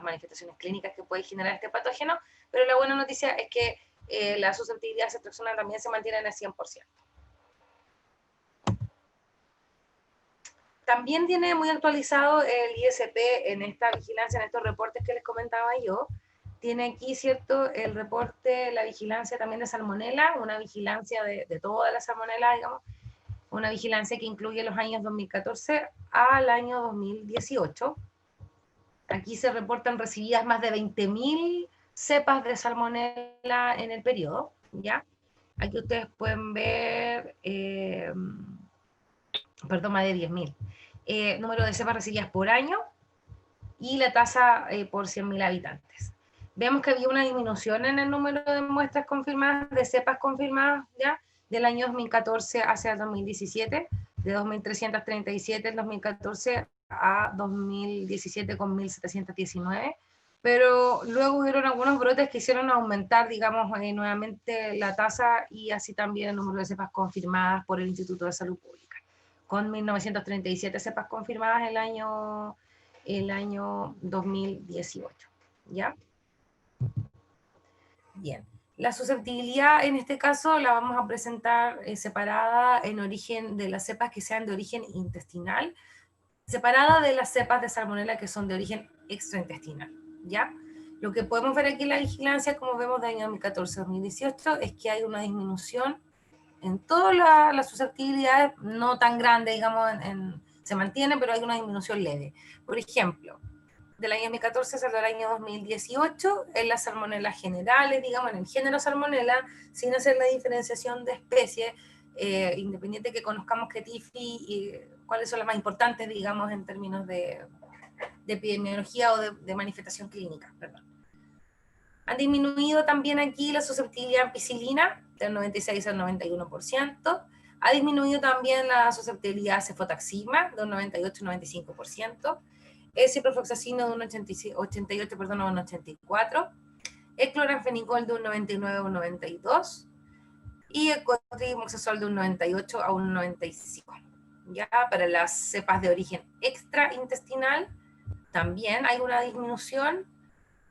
manifestaciones clínicas que puede generar este patógeno, pero la buena noticia es que la susceptibilidad a ceftriaxona también se mantiene en el 100%. También tiene muy actualizado el ISP en esta vigilancia, en estos reportes que les comentaba yo. Tiene aquí, ¿cierto?, el reporte, la vigilancia también de salmonela, una vigilancia de toda la salmonela, digamos, una vigilancia que incluye los años 2014 al año 2018. Aquí se reportan recibidas más de 20.000 cepas de salmonela en el periodo, ¿ya? Aquí ustedes pueden ver, perdón, más de 10.000. Número de cepas recibidas por año y la tasa por 100.000 habitantes. Vemos que había una disminución en el número de muestras confirmadas, de cepas confirmadas, ¿ya? Del año 2014 hacia el 2017, de 2.337 en 2014 a 2017 con 1.719, pero luego hubieron algunos brotes que hicieron aumentar, digamos, nuevamente la tasa y así también el número de cepas confirmadas por el Instituto de Salud Pública, con 1.937 cepas confirmadas el año 2018, ¿ya? Bien. La susceptibilidad en este caso la vamos a presentar separada en origen de las cepas que sean de origen intestinal, separada de las cepas de salmonela que son de origen extraintestinal, ¿ya? Lo que podemos ver aquí en la vigilancia, como vemos de año 2014-2018, es que hay una disminución en todas las susceptibilidades, no tan grande, digamos, se mantiene, pero hay una disminución leve. Por ejemplo, del año 2014 hasta el año 2018, en las salmonelas generales, digamos, en el género salmonela, sin hacer la diferenciación de especies, independiente que conozcamos qué TIFI y cuáles son las más importantes, digamos, en términos de epidemiología o de manifestación clínica, perdón. Han disminuido también aquí la susceptibilidad a ampicilina, del 96 al 91%. Ha disminuido también la susceptibilidad a cefotaxima, de un 98 al 95%. El ciprofloxacino de un 88, perdón, a un 84%. El cloranfenicol de un 99 a un 92%. Y el cotrimoxazol de un 98 a un 95. Ya para las cepas de origen extraintestinal, también hay una disminución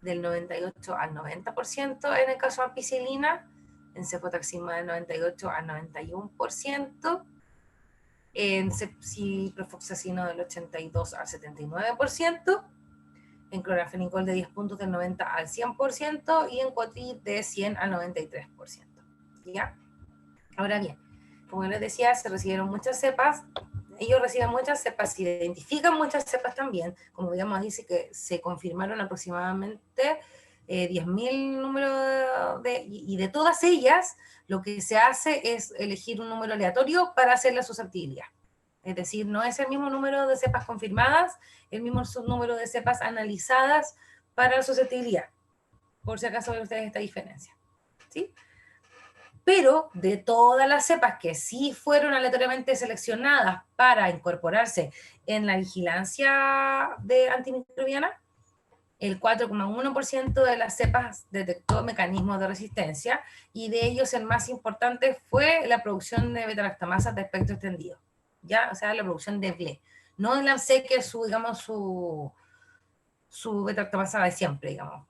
del 98 al 90% en el caso de ampicilina, en cefotaxima del 98 al 91%, en ciprofloxacino del 82 al 79%, en cloranfenicol de 10 puntos del 90 al 100% y en cotrip de 100 al 93%. ¿Ya? Ahora bien, como les decía, se recibieron muchas cepas, ellos reciben muchas cepas, se identifican muchas cepas también, como digamos, dice que se confirmaron aproximadamente 10.000 números y de todas ellas, lo que se hace es elegir un número aleatorio para hacer la susceptibilidad. Es decir, no es el mismo número de cepas confirmadas, el mismo número de cepas analizadas para la susceptibilidad, por si acaso ven ustedes esta diferencia, ¿sí? Pero de todas las cepas que sí fueron aleatoriamente seleccionadas para incorporarse en la vigilancia de antimicrobiana, el 4,1% de las cepas detectó mecanismos de resistencia y de ellos el más importante fue la producción de beta-lactamasas de espectro extendido, ¿ya? O sea, la producción de BLE. No de la C, que es su, digamos, su beta-lactamasa de siempre, digamos.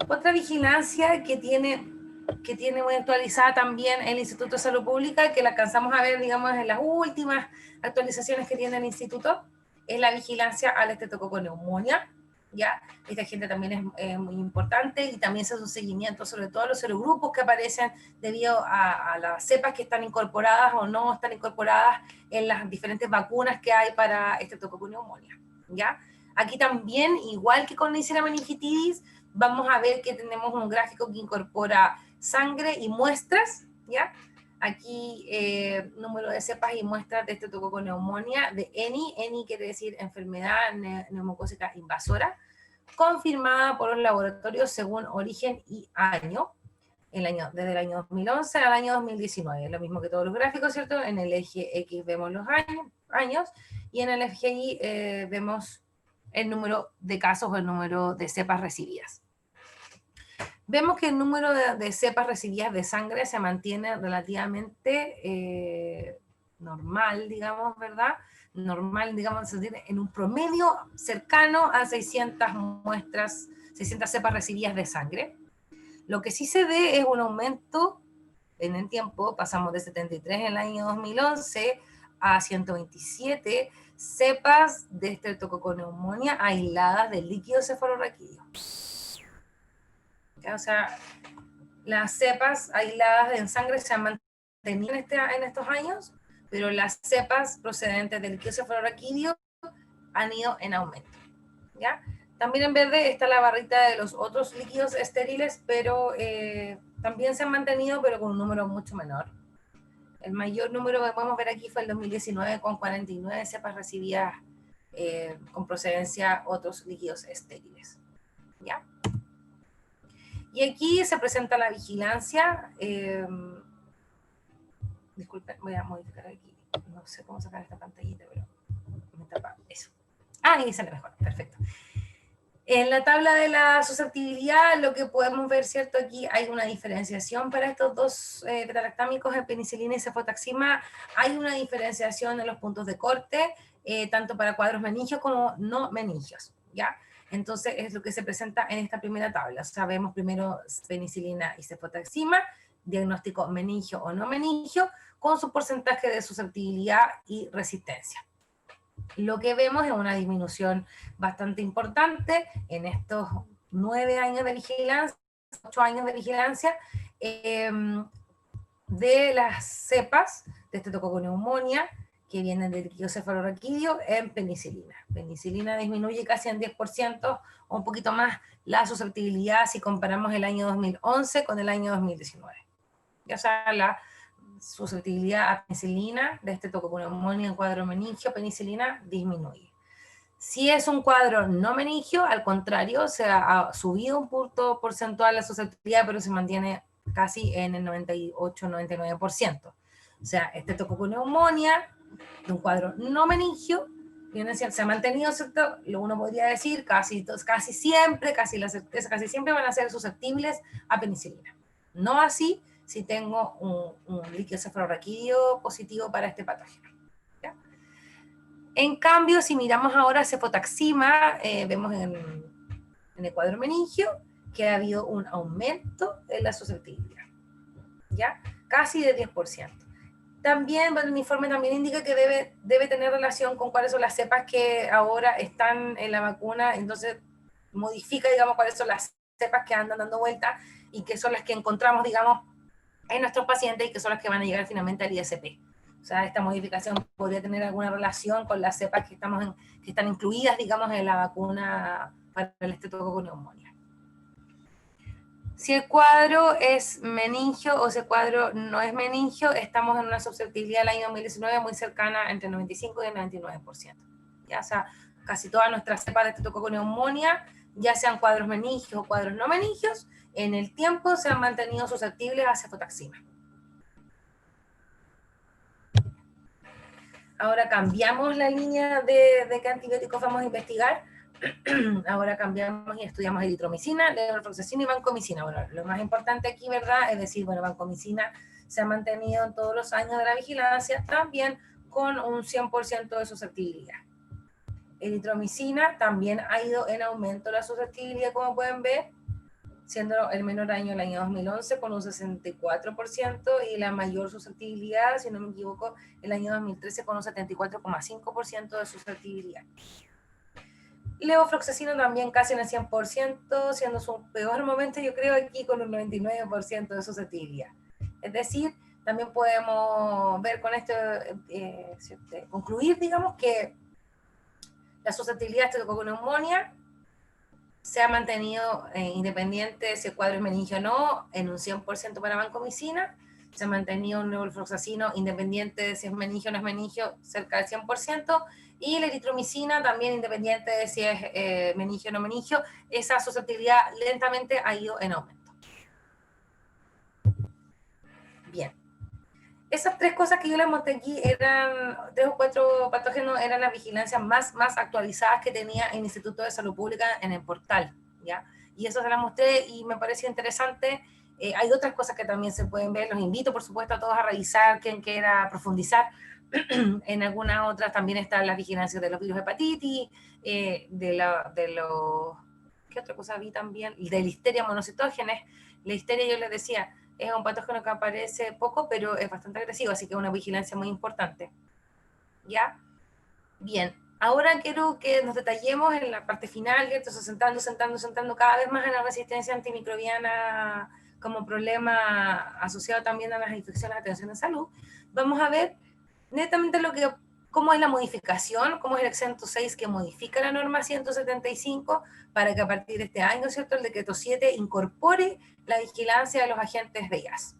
Otra vigilancia que tiene muy actualizada también el Instituto de Salud Pública, que la alcanzamos a ver, digamos, en las últimas actualizaciones que tiene el Instituto, es la vigilancia al estreptococo neumonía, ¿ya? Esta gente también es muy importante y también se hace un seguimiento sobre todo a los serogrupos que aparecen debido a las cepas que están incorporadas o no están incorporadas en las diferentes vacunas que hay para estreptococo neumonía, ¿ya? Aquí también, igual que con la Neisseria meningitidis, vamos a ver que tenemos un gráfico que incorpora sangre y muestras, ¿ya? Aquí número de cepas y muestras de estreptococo neumonía, de ENI. ENI quiere decir enfermedad neumocócica invasora, confirmada por los laboratorios según origen y año, desde el año 2011 al año 2019. Lo mismo que todos los gráficos, ¿cierto? En el eje X vemos los años y en el eje Y vemos el número de casos o el número de cepas recibidas. Vemos que el número de cepas recibidas de sangre se mantiene relativamente normal, digamos, ¿verdad? Normal, digamos, se tiene en un promedio cercano a 600 muestras, 600 cepas recibidas de sangre. Lo que sí se ve es un aumento en el tiempo, pasamos de 73 en el año 2011 a 127 cepas de estreptococo neumonía aisladas del líquido cefalorraquídeo. O sea, Las cepas aisladas en sangre se han mantenido en estos años, pero las cepas procedentes del líquido cefalorraquídeo han ido en aumento, ¿ya? También en verde está la barrita de los otros líquidos estériles, pero también se han mantenido, pero con un número mucho menor. El mayor número que podemos ver aquí fue el 2019, con 49 cepas recibidas con procedencia otros líquidos estériles, ¿ya? Y aquí se presenta la vigilancia. Disculpen, voy a modificar aquí. No sé cómo sacar esta pantallita, pero me tapa eso. Ah, y sale mejor, perfecto. En la tabla de la susceptibilidad, lo que podemos ver, ¿cierto? Aquí hay una diferenciación para estos dos beta-lactámicos, en penicilina y cefotaxima. Hay una diferenciación en los puntos de corte, tanto para cuadros meningios como no meningios, ¿ya? Entonces, es lo que se presenta en esta primera tabla. Sabemos primero penicilina y cefotaxima, diagnóstico meningio o no meningio, con su porcentaje de susceptibilidad y resistencia. Lo que vemos es una disminución bastante importante en estos 9 años de vigilancia, 8 años de vigilancia, de las cepas de estreptococcus que vienen del líquido cefalorraquídeo en penicilina. Penicilina disminuye casi en 10% o un poquito más la susceptibilidad si comparamos el año 2011 con el año 2019. O sea, la susceptibilidad a penicilina de estreptococcus en cuadro meningio, penicilina disminuye. Si es un cuadro no meningio, al contrario, se ha subido un punto porcentual la susceptibilidad, pero se mantiene casi en el 98-99%. O sea, estreptococcus de un cuadro no meningio, se ha mantenido, ¿cierto? Uno podría decir casi siempre, casi la certeza, casi siempre van a ser susceptibles a penicilina. No así si tengo un líquido cefalorraquídeo positivo para este patógeno. ¿Ya? En cambio, si miramos ahora cefotaxima, vemos en el cuadro meningio que ha habido un aumento en la susceptibilidad, ¿ya? Casi de 10%. También, bueno, el informe también indica que debe tener relación con cuáles son las cepas que ahora están en la vacuna, entonces modifica, digamos, cuáles son las cepas que andan dando vuelta y que son las que encontramos, digamos, en nuestros pacientes y que son las que van a llegar finalmente al ISP. O sea, esta modificación podría tener alguna relación con las cepas que están incluidas, digamos, en la vacuna para el estreptococcus neumonía. Si el cuadro es meningio o si el cuadro no es meningio, estamos en una susceptibilidad del año 2019 muy cercana entre el 95 y el 99%. ¿Ya? O sea, casi todas nuestras cepas de estreptococcus neumonía, ya sean cuadros meningios o cuadros no meningios, en el tiempo se han mantenido susceptibles a cefotaxima. Ahora cambiamos la línea de qué antibióticos vamos a investigar. Ahora cambiamos y estudiamos eritromicina, levofloxacina y vancomicina. Bueno, lo más importante aquí, ¿verdad? Es decir, bueno, vancomicina se ha mantenido en todos los años de la vigilancia, también con un 100% de susceptibilidad. Eritromicina también ha ido en aumento la susceptibilidad, como pueden ver, siendo el menor año el año 2011 con un 64% y la mayor susceptibilidad, si no me equivoco, el año 2013 con un 74,5% de susceptibilidad. Levofloxacino también casi en el 100%, siendo su peor momento, yo creo, aquí con un 99% de susceptibilidad. Es decir, también podemos ver con esto, concluir, digamos, que la susceptibilidad a estreptococcus neumonía se ha mantenido independiente de si el cuadro es meningio o no, en un 100% para vancomicina. Se ha mantenido un levofloxacino independiente de si es meningio o no es meningio, cerca del 100%. Y la eritromicina también independiente de si es meningio o no meningio. Esa susceptibilidad lentamente ha ido en aumento. Bien. Esas tres cosas que yo les mostré aquí eran, 3 o 4 patógenos, eran las vigilancias más actualizadas que tenía el Instituto de Salud Pública en el portal, ¿ya? Y eso se las mostré y me pareció interesante. Hay otras cosas que también se pueden ver, los invito por supuesto a todos a revisar, quien quiera profundizar. En algunas otras también están las vigilancias de los virus hepatitis, ¿qué otra cosa vi también? De listeria monocitógenes. La listeria, yo les decía, es un patógeno que aparece poco, pero es bastante agresivo, así que es una vigilancia muy importante. ¿Ya? Bien, ahora quiero que nos detallemos en la parte final, entonces sentando cada vez más en la resistencia antimicrobiana como problema asociado también a las infecciones de atención en salud, vamos a ver netamente cómo es la modificación, cómo es el exento 6 que modifica la norma 175 para que a partir de este año, ¿cierto?, el decreto 7 incorpore la vigilancia de los agentes de IAS.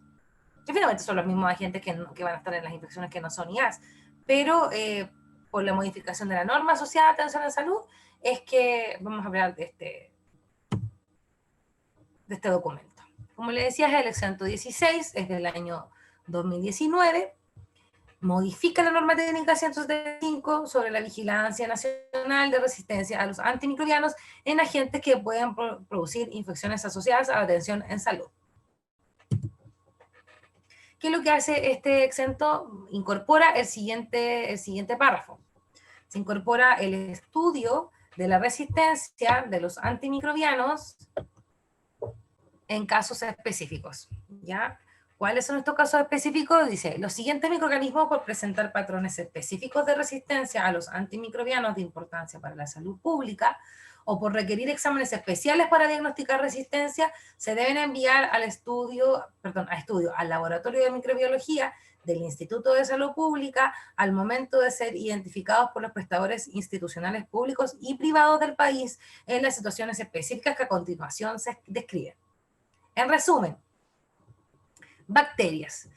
Que finalmente son los mismos agentes que van a estar en las infecciones que no son IAS, pero por la modificación de la norma asociada a atención en salud es que vamos a hablar de este documento. Como le decía, es el exento 16, es del año 2019, modifica la norma técnica 175 sobre la vigilancia nacional de resistencia a los antimicrobianos en agentes que pueden producir infecciones asociadas a la atención en salud. ¿Qué es lo que hace este exento? Incorpora el siguiente párrafo. Se incorpora el estudio de la resistencia de los antimicrobianos en casos específicos, ¿ya? ¿Cuáles son estos casos específicos? Dice, los siguientes microorganismos por presentar patrones específicos de resistencia a los antimicrobianos de importancia para la salud pública o por requerir exámenes especiales para diagnosticar resistencia, se deben enviar al laboratorio de microbiología del Instituto de Salud Pública al momento de ser identificados por los prestadores institucionales públicos y privados del país en las situaciones específicas que a continuación se describen. En resumen, bacterias.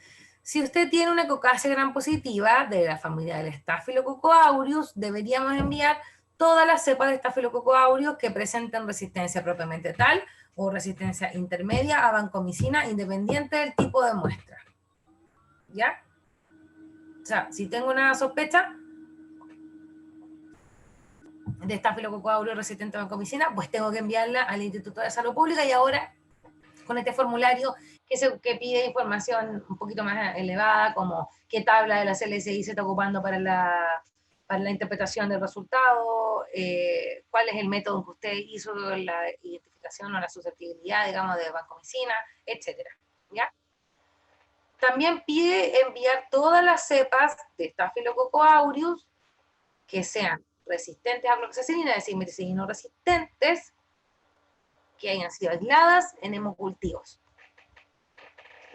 Si usted tiene una Ecocachia gram positiva de la familia del Staphylococcus aureus, deberíamos enviar todas las cepas de Staphylococcus aureus que presenten resistencia propiamente tal o resistencia intermedia a vancomicina, independiente del tipo de muestra. ¿Ya? O sea, si tengo una sospecha de Staphylococcus aureus resistente a vancomicina, pues tengo que enviarla al Instituto de Salud Pública, y ahora con este formulario que pide información un poquito más elevada, como qué tabla de la CLSI se está ocupando para la interpretación del resultado, cuál es el método que usted hizo la identificación o la susceptibilidad, digamos, de vancomicina, etcétera, ¿ya? También pide enviar todas las cepas de Staphylococcus aureus que sean resistentes a cloxacilina, es decir, meticilino resistentes, que hayan sido aisladas en hemocultivos.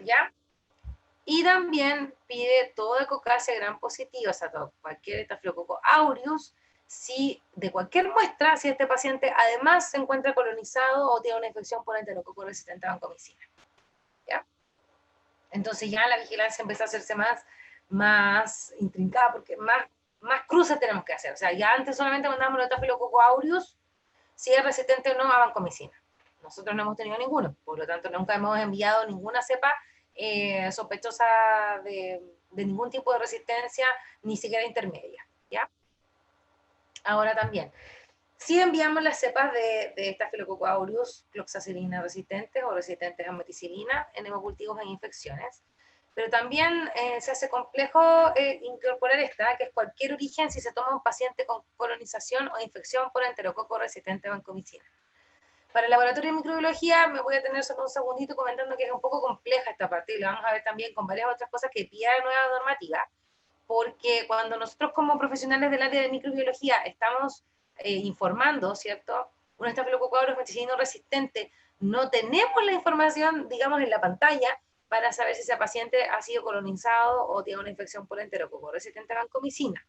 ¿Ya? Y también pide toda Ecocachia gram positiva, o sea, cualquier Staphylococcus aureus, si de cualquier muestra, si este paciente además se encuentra colonizado o tiene una infección por enterococo resistente a vancomicina. ¿Ya? Entonces ya la vigilancia empieza a hacerse más intrincada, porque más cruces tenemos que hacer. O sea, ya antes solamente mandábamos los Staphylococcus aureus si es resistente o no a vancomicina. Nosotros no hemos tenido ninguno, por lo tanto nunca hemos enviado ninguna cepa sospechosa de ningún tipo de resistencia, ni siquiera intermedia, ¿ya? Ahora también, si enviamos las cepas de Staphylococcus aureus cloxacilina resistentes o resistentes a meticilina en hemocultivos e infecciones, pero también se hace complejo incorporar esta, que es cualquier origen si se toma un paciente con colonización o infección por enterococo resistente a vancomicina. Para el laboratorio de microbiología me voy a tener solo un segundito comentando que es un poco compleja esta parte, y lo vamos a ver también con varias otras cosas que pide la nueva normativa, porque cuando nosotros como profesionales del área de microbiología estamos informando, ¿cierto?, un Staphylococcus aureus meticilino resistente, no tenemos la información, digamos, en la pantalla para saber si ese paciente ha sido colonizado o tiene una infección por enterococo resistente a vancomicina.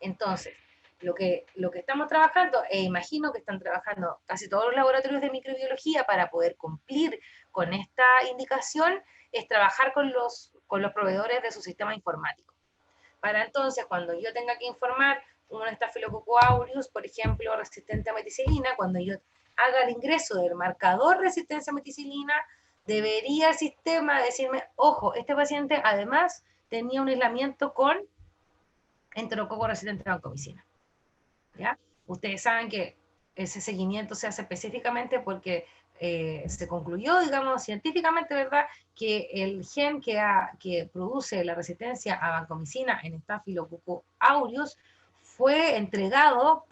Entonces, lo que estamos trabajando, e imagino que están trabajando casi todos los laboratorios de microbiología para poder cumplir con esta indicación, es trabajar con los proveedores de su sistema informático. Para entonces, cuando yo tenga que informar un Staphylococcus aureus, por ejemplo, resistente a meticilina, cuando yo haga el ingreso del marcador resistencia a meticilina, debería el sistema decirme, ojo, este paciente además tenía un aislamiento con enterococo resistente a vancomicina. ¿Ya? Ustedes saben que ese seguimiento se hace específicamente porque se concluyó, digamos, científicamente, ¿verdad?, que el gen que produce la resistencia a vancomicina en Staphylococcus aureus fue entregado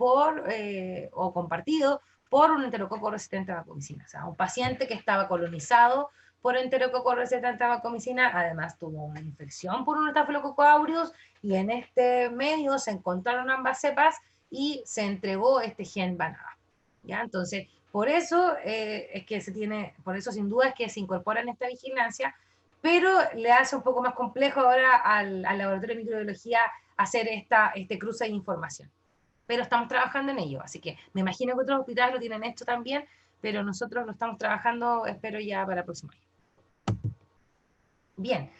o compartido por un enterococo resistente a vancomicina. O sea, un paciente que estaba colonizado por enterococo resistente a vancomicina, además tuvo una infección por un Staphylococcus aureus, y en este medio se encontraron ambas cepas y se entregó este gen BANAVA. ¿Ya? Entonces, Por eso es que se tiene, por eso sin duda es que se incorpora en esta vigilancia, pero le hace un poco más complejo ahora al laboratorio de microbiología hacer este cruce de información. Pero estamos trabajando en ello, así que me imagino que otros hospitales lo tienen hecho también, pero nosotros lo estamos trabajando, espero ya para el próximo año. Bien,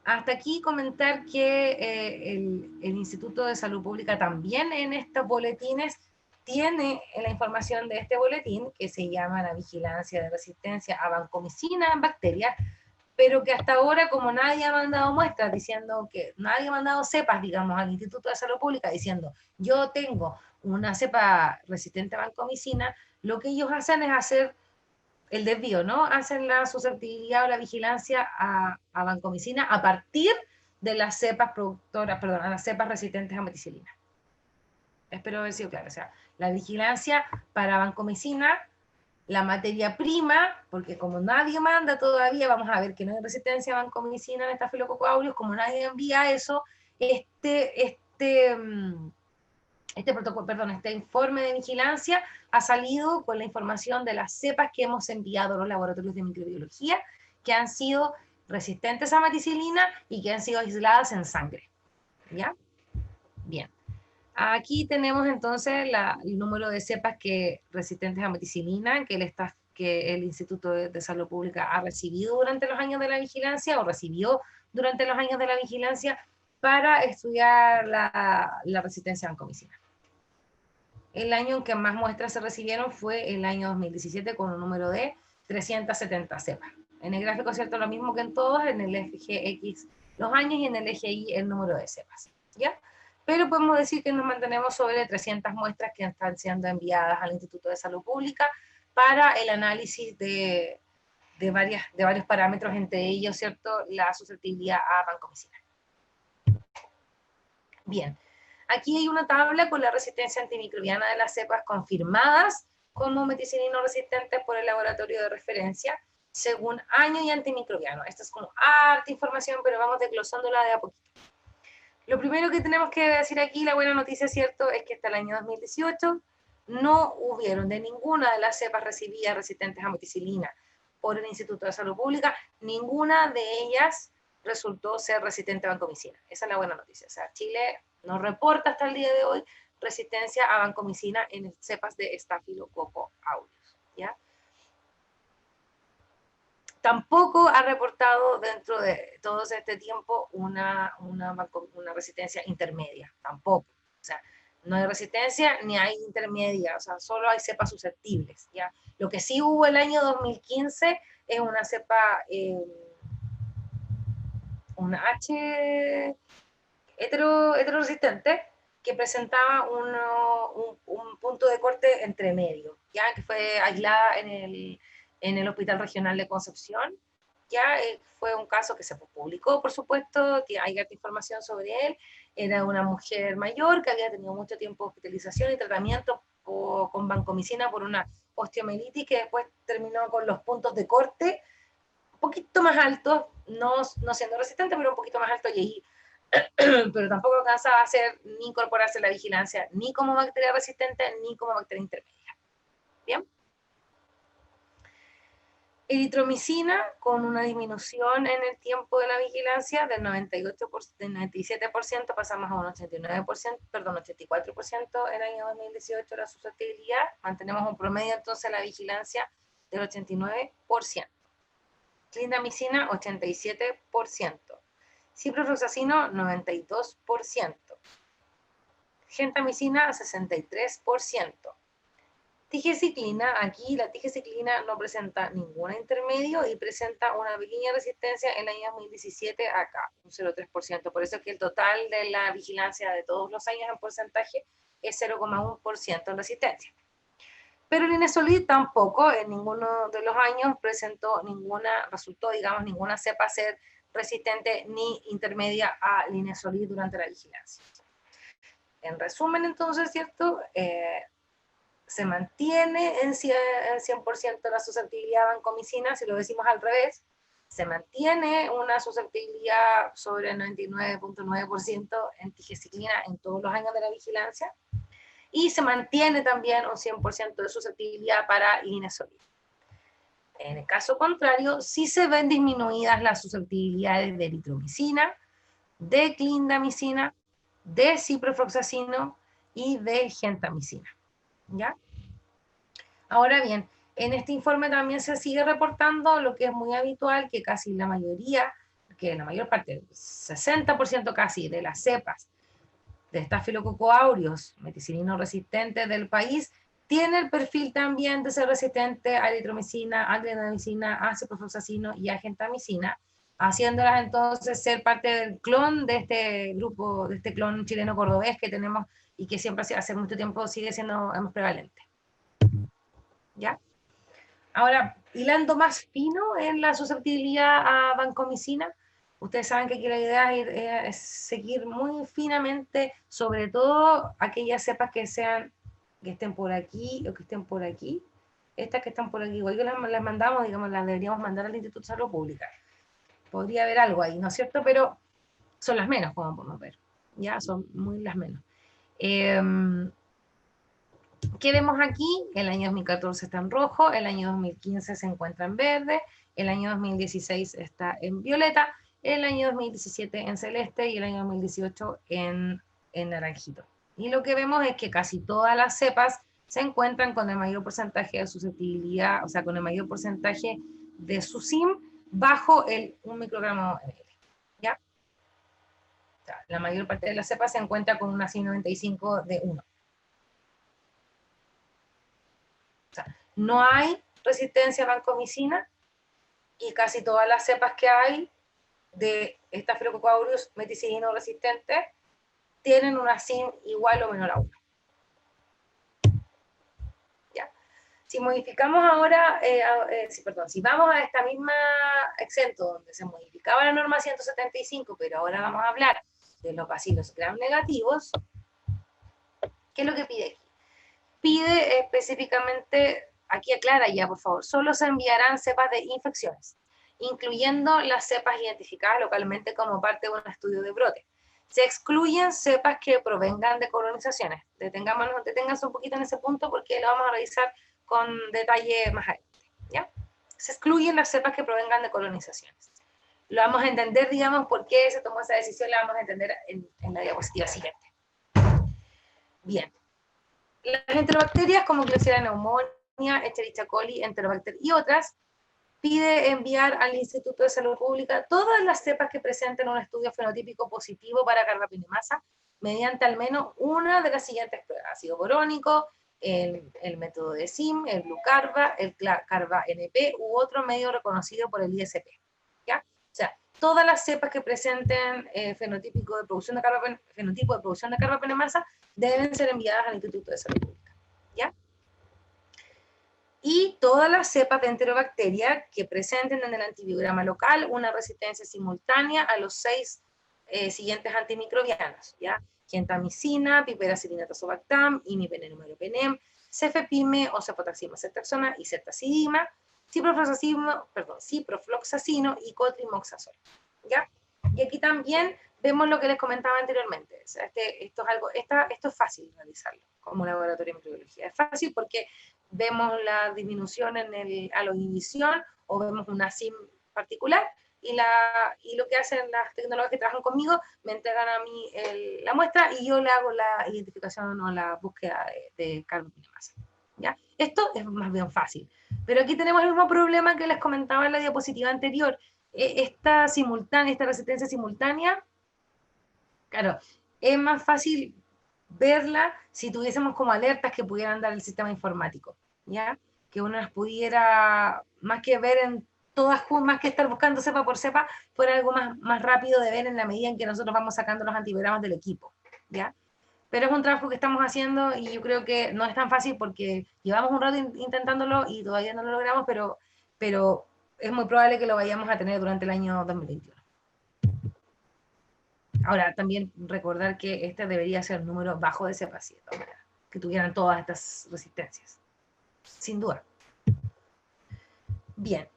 hasta aquí comentar que el Instituto de Salud Pública también en estos boletines tiene la información de este boletín que se llama la vigilancia de resistencia a vancomicina en bacterias, pero que hasta ahora, como nadie ha mandado muestras diciendo que nadie ha mandado cepas, digamos, al Instituto de Salud Pública diciendo yo tengo una cepa resistente a vancomicina, lo que ellos hacen es hacer el desvío, ¿no? Hacen la susceptibilidad o la vigilancia a vancomicina a partir de las cepas productoras, perdón, a las cepas resistentes a meticilina. Espero haber sido claro. O sea, la vigilancia para vancomicina, la materia prima, porque como nadie manda todavía, vamos a ver que no hay resistencia a vancomicina en Staphylococcus aureus, como nadie envía eso, este protocolo, perdón, este informe de vigilancia ha salido con la información de las cepas que hemos enviado a los laboratorios de microbiología, que han sido resistentes a meticilina y que han sido aisladas en sangre. ¿Ya? Bien. Aquí tenemos entonces el número de cepas resistentes a meticilina que el Instituto de Salud Pública ha recibido durante los años de la vigilancia o recibió durante los años de la vigilancia para estudiar la resistencia a vancomicina. El año en que más muestras se recibieron fue el año 2017 con un número de 370 cepas. En el gráfico, ¿cierto? Lo mismo que en todos, en el eje X los años y en el eje Y el número de cepas, ¿ya? Pero podemos decir que nos mantenemos sobre 300 muestras que están siendo enviadas al Instituto de Salud Pública para el análisis de varios parámetros, entre ellos, ¿cierto?, la susceptibilidad a vancomicina. Bien, aquí hay una tabla con la resistencia antimicrobiana de las cepas confirmadas como meticilino resistentes por el laboratorio de referencia, según año y antimicrobiano. Esta es como harta información, pero vamos desglosándola de a poquito. Lo primero que tenemos que decir aquí, la buena noticia, ¿cierto?, es que hasta el año 2018 no hubieron de ninguna de las cepas recibidas resistentes a meticilina por el Instituto de Salud Pública, ninguna de ellas resultó ser resistente a vancomicina. Esa es la buena noticia. O sea, Chile no reporta hasta el día de hoy resistencia a vancomicina en cepas de Staphylococcus aureus, ¿ya? Tampoco ha reportado dentro de todo este tiempo una resistencia intermedia, tampoco. O sea, no hay resistencia ni hay intermedia, o sea, solo hay cepas susceptibles, ¿ya? Lo que sí hubo el año 2015 es una cepa, una H heteroresistente, que presentaba un punto de corte entre medio, ¿ya? Que fue aislada en el Hospital Regional de Concepción. Ya fue un caso que se publicó, por supuesto, hay harta información sobre él. Era una mujer mayor que había tenido mucho tiempo de hospitalización y tratamiento con vancomicina por una osteomielitis que después terminó con los puntos de corte un poquito más altos, no siendo resistente, pero un poquito más alto, y ahí pero tampoco alcanzaba a hacer ni incorporarse a la vigilancia ni como bacteria resistente ni como bacteria intermedia. Bien. Eritromicina con una disminución en el tiempo de la vigilancia del 97% pasamos a un 89%, perdón, 84% en el año 2018 la susceptibilidad, mantenemos un promedio entonces en la vigilancia del 89%. Clindamicina 87%. Ciprofloxacino, 92%. Gentamicina, 63%. Tigeciclina, aquí la tigeciclina no presenta ningún intermedio y presenta una pequeña resistencia en el año 2017 acá, un 0,3%. Por eso es que el total de la vigilancia de todos los años en porcentaje es 0,1% en resistencia. Pero el Linezolid tampoco en ninguno de los años resultó, digamos, ninguna cepa ser resistente ni intermedia a Linezolid durante la vigilancia. En resumen, entonces, ¿cierto? Se mantiene en 100% la susceptibilidad a vancomicina, si lo decimos al revés, se mantiene una susceptibilidad sobre el 99,9% en tigeciclina en todos los años de la vigilancia, y se mantiene también un 100% de susceptibilidad para linezolida. En el caso contrario, sí se ven disminuidas las susceptibilidades de eritromicina, de clindamicina, de ciprofloxacino y de gentamicina. ¿Ya? Ahora bien, en este informe también se sigue reportando lo que es muy habitual, que casi la mayoría, que la mayor parte, 60% casi de las cepas de Staphylococcus aureus meticilino resistente del país, tiene el perfil también de ser resistente a eritromicina, a clindamicina, a ciprofloxacino y a gentamicina, haciéndolas entonces ser parte del clon de este grupo, de este clon chileno cordobés que tenemos y que siempre hace mucho tiempo sigue siendo más prevalente. ¿Ya? Ahora, hilando más fino en la susceptibilidad a vancomicina, ustedes saben que aquí la idea es seguir muy finamente, sobre todo aquellas cepas que estén por aquí o que estén por aquí. Estas que están por aquí, igual que las mandamos, digamos, las deberíamos mandar al Instituto de Salud Pública. Podría haber algo ahí, ¿no es cierto? Pero son las menos, como podemos ver. Ya, son muy las menos. ¿Qué vemos aquí? El año 2014 está en rojo, el año 2015 se encuentra en verde, el año 2016 está en violeta, el año 2017 en celeste y el año 2018 en naranjito. Y lo que vemos es que casi todas las cepas se encuentran con el mayor porcentaje de susceptibilidad, o sea, con el mayor porcentaje de su SIM bajo el 1 microgramo ml. ¿Ya? O sea, la mayor parte de las cepas se encuentra con una SIM 95 de 1. O sea, no hay resistencia a vancomicina y casi todas las cepas que hay de Staphylococcus aureus meticilino resistente tienen una SIM igual o menor a 1. ¿Ya? Si modificamos ahora, si vamos a esta misma exento donde se modificaba la norma 175, pero ahora vamos a hablar de los bacilos gram negativos, ¿qué es lo que pide aquí? Pide específicamente, aquí aclara ya por favor, solo se enviarán cepas de infecciones, incluyendo las cepas identificadas localmente como parte de un estudio de brote. Se excluyen cepas que provengan de colonizaciones. Deténganse un poquito en ese punto porque lo vamos a revisar con detalle más adelante. ¿Ya? Se excluyen las cepas que provengan de colonizaciones. Lo vamos a entender, digamos, por qué se tomó esa decisión, la vamos a entender en la diapositiva siguiente. Bien. Las enterobacterias como Klebsiella pneumoniae, Escherichia coli, Enterobacter y otras, pide enviar al Instituto de Salud Pública todas las cepas que presenten un estudio fenotípico positivo para carbapenemasa mediante al menos una de las siguientes pruebas: ácido borónico, el método de SIM, el Glucarba, el Carba-NP u otro medio reconocido por el ISP. ¿Ya? O sea, todas las cepas que presenten fenotipo de producción de carbapenemasa deben ser enviadas al Instituto de Salud Pública. ¿Ya? Y todas las cepas de enterobacteria que presenten en el antibiograma local una resistencia simultánea a los 6 siguientes antimicrobianos, ¿ya? Gentamicina, piperacilina tazobactam, imipenem, meropenem, cefepime o cefotaxima ceftaxona y ceftazidima, ciprofloxacino y cotrimoxazol, ¿ya? Y aquí también vemos lo que les comentaba anteriormente. O sea, esto es fácil realizarlo como laboratorio de microbiología. Es fácil porque vemos la disminución en aloinhibición o vemos una SIM particular y lo que hacen las tecnólogas que trabajan conmigo me entregan a mí la muestra y yo le hago la identificación o la búsqueda de carbapenemasa. ¿Ya? Esto es más bien fácil. Pero aquí tenemos el mismo problema que les comentaba en la diapositiva anterior. Esta resistencia simultánea, claro, es más fácil verla si tuviésemos como alertas que pudieran dar el sistema informático, ¿ya? Que uno las pudiera, más que ver en todas, más que estar buscando cepa por cepa, fuera algo más rápido de ver en la medida en que nosotros vamos sacando los antibiogramas del equipo, ¿ya? Pero es un trabajo que estamos haciendo y yo creo que no es tan fácil porque llevamos un rato intentándolo y todavía no lo logramos, pero es muy probable que lo vayamos a tener durante el año 2021. Ahora, también recordar que este debería ser el número bajo de cepas, que tuvieran todas estas resistencias, sin duda. Bien,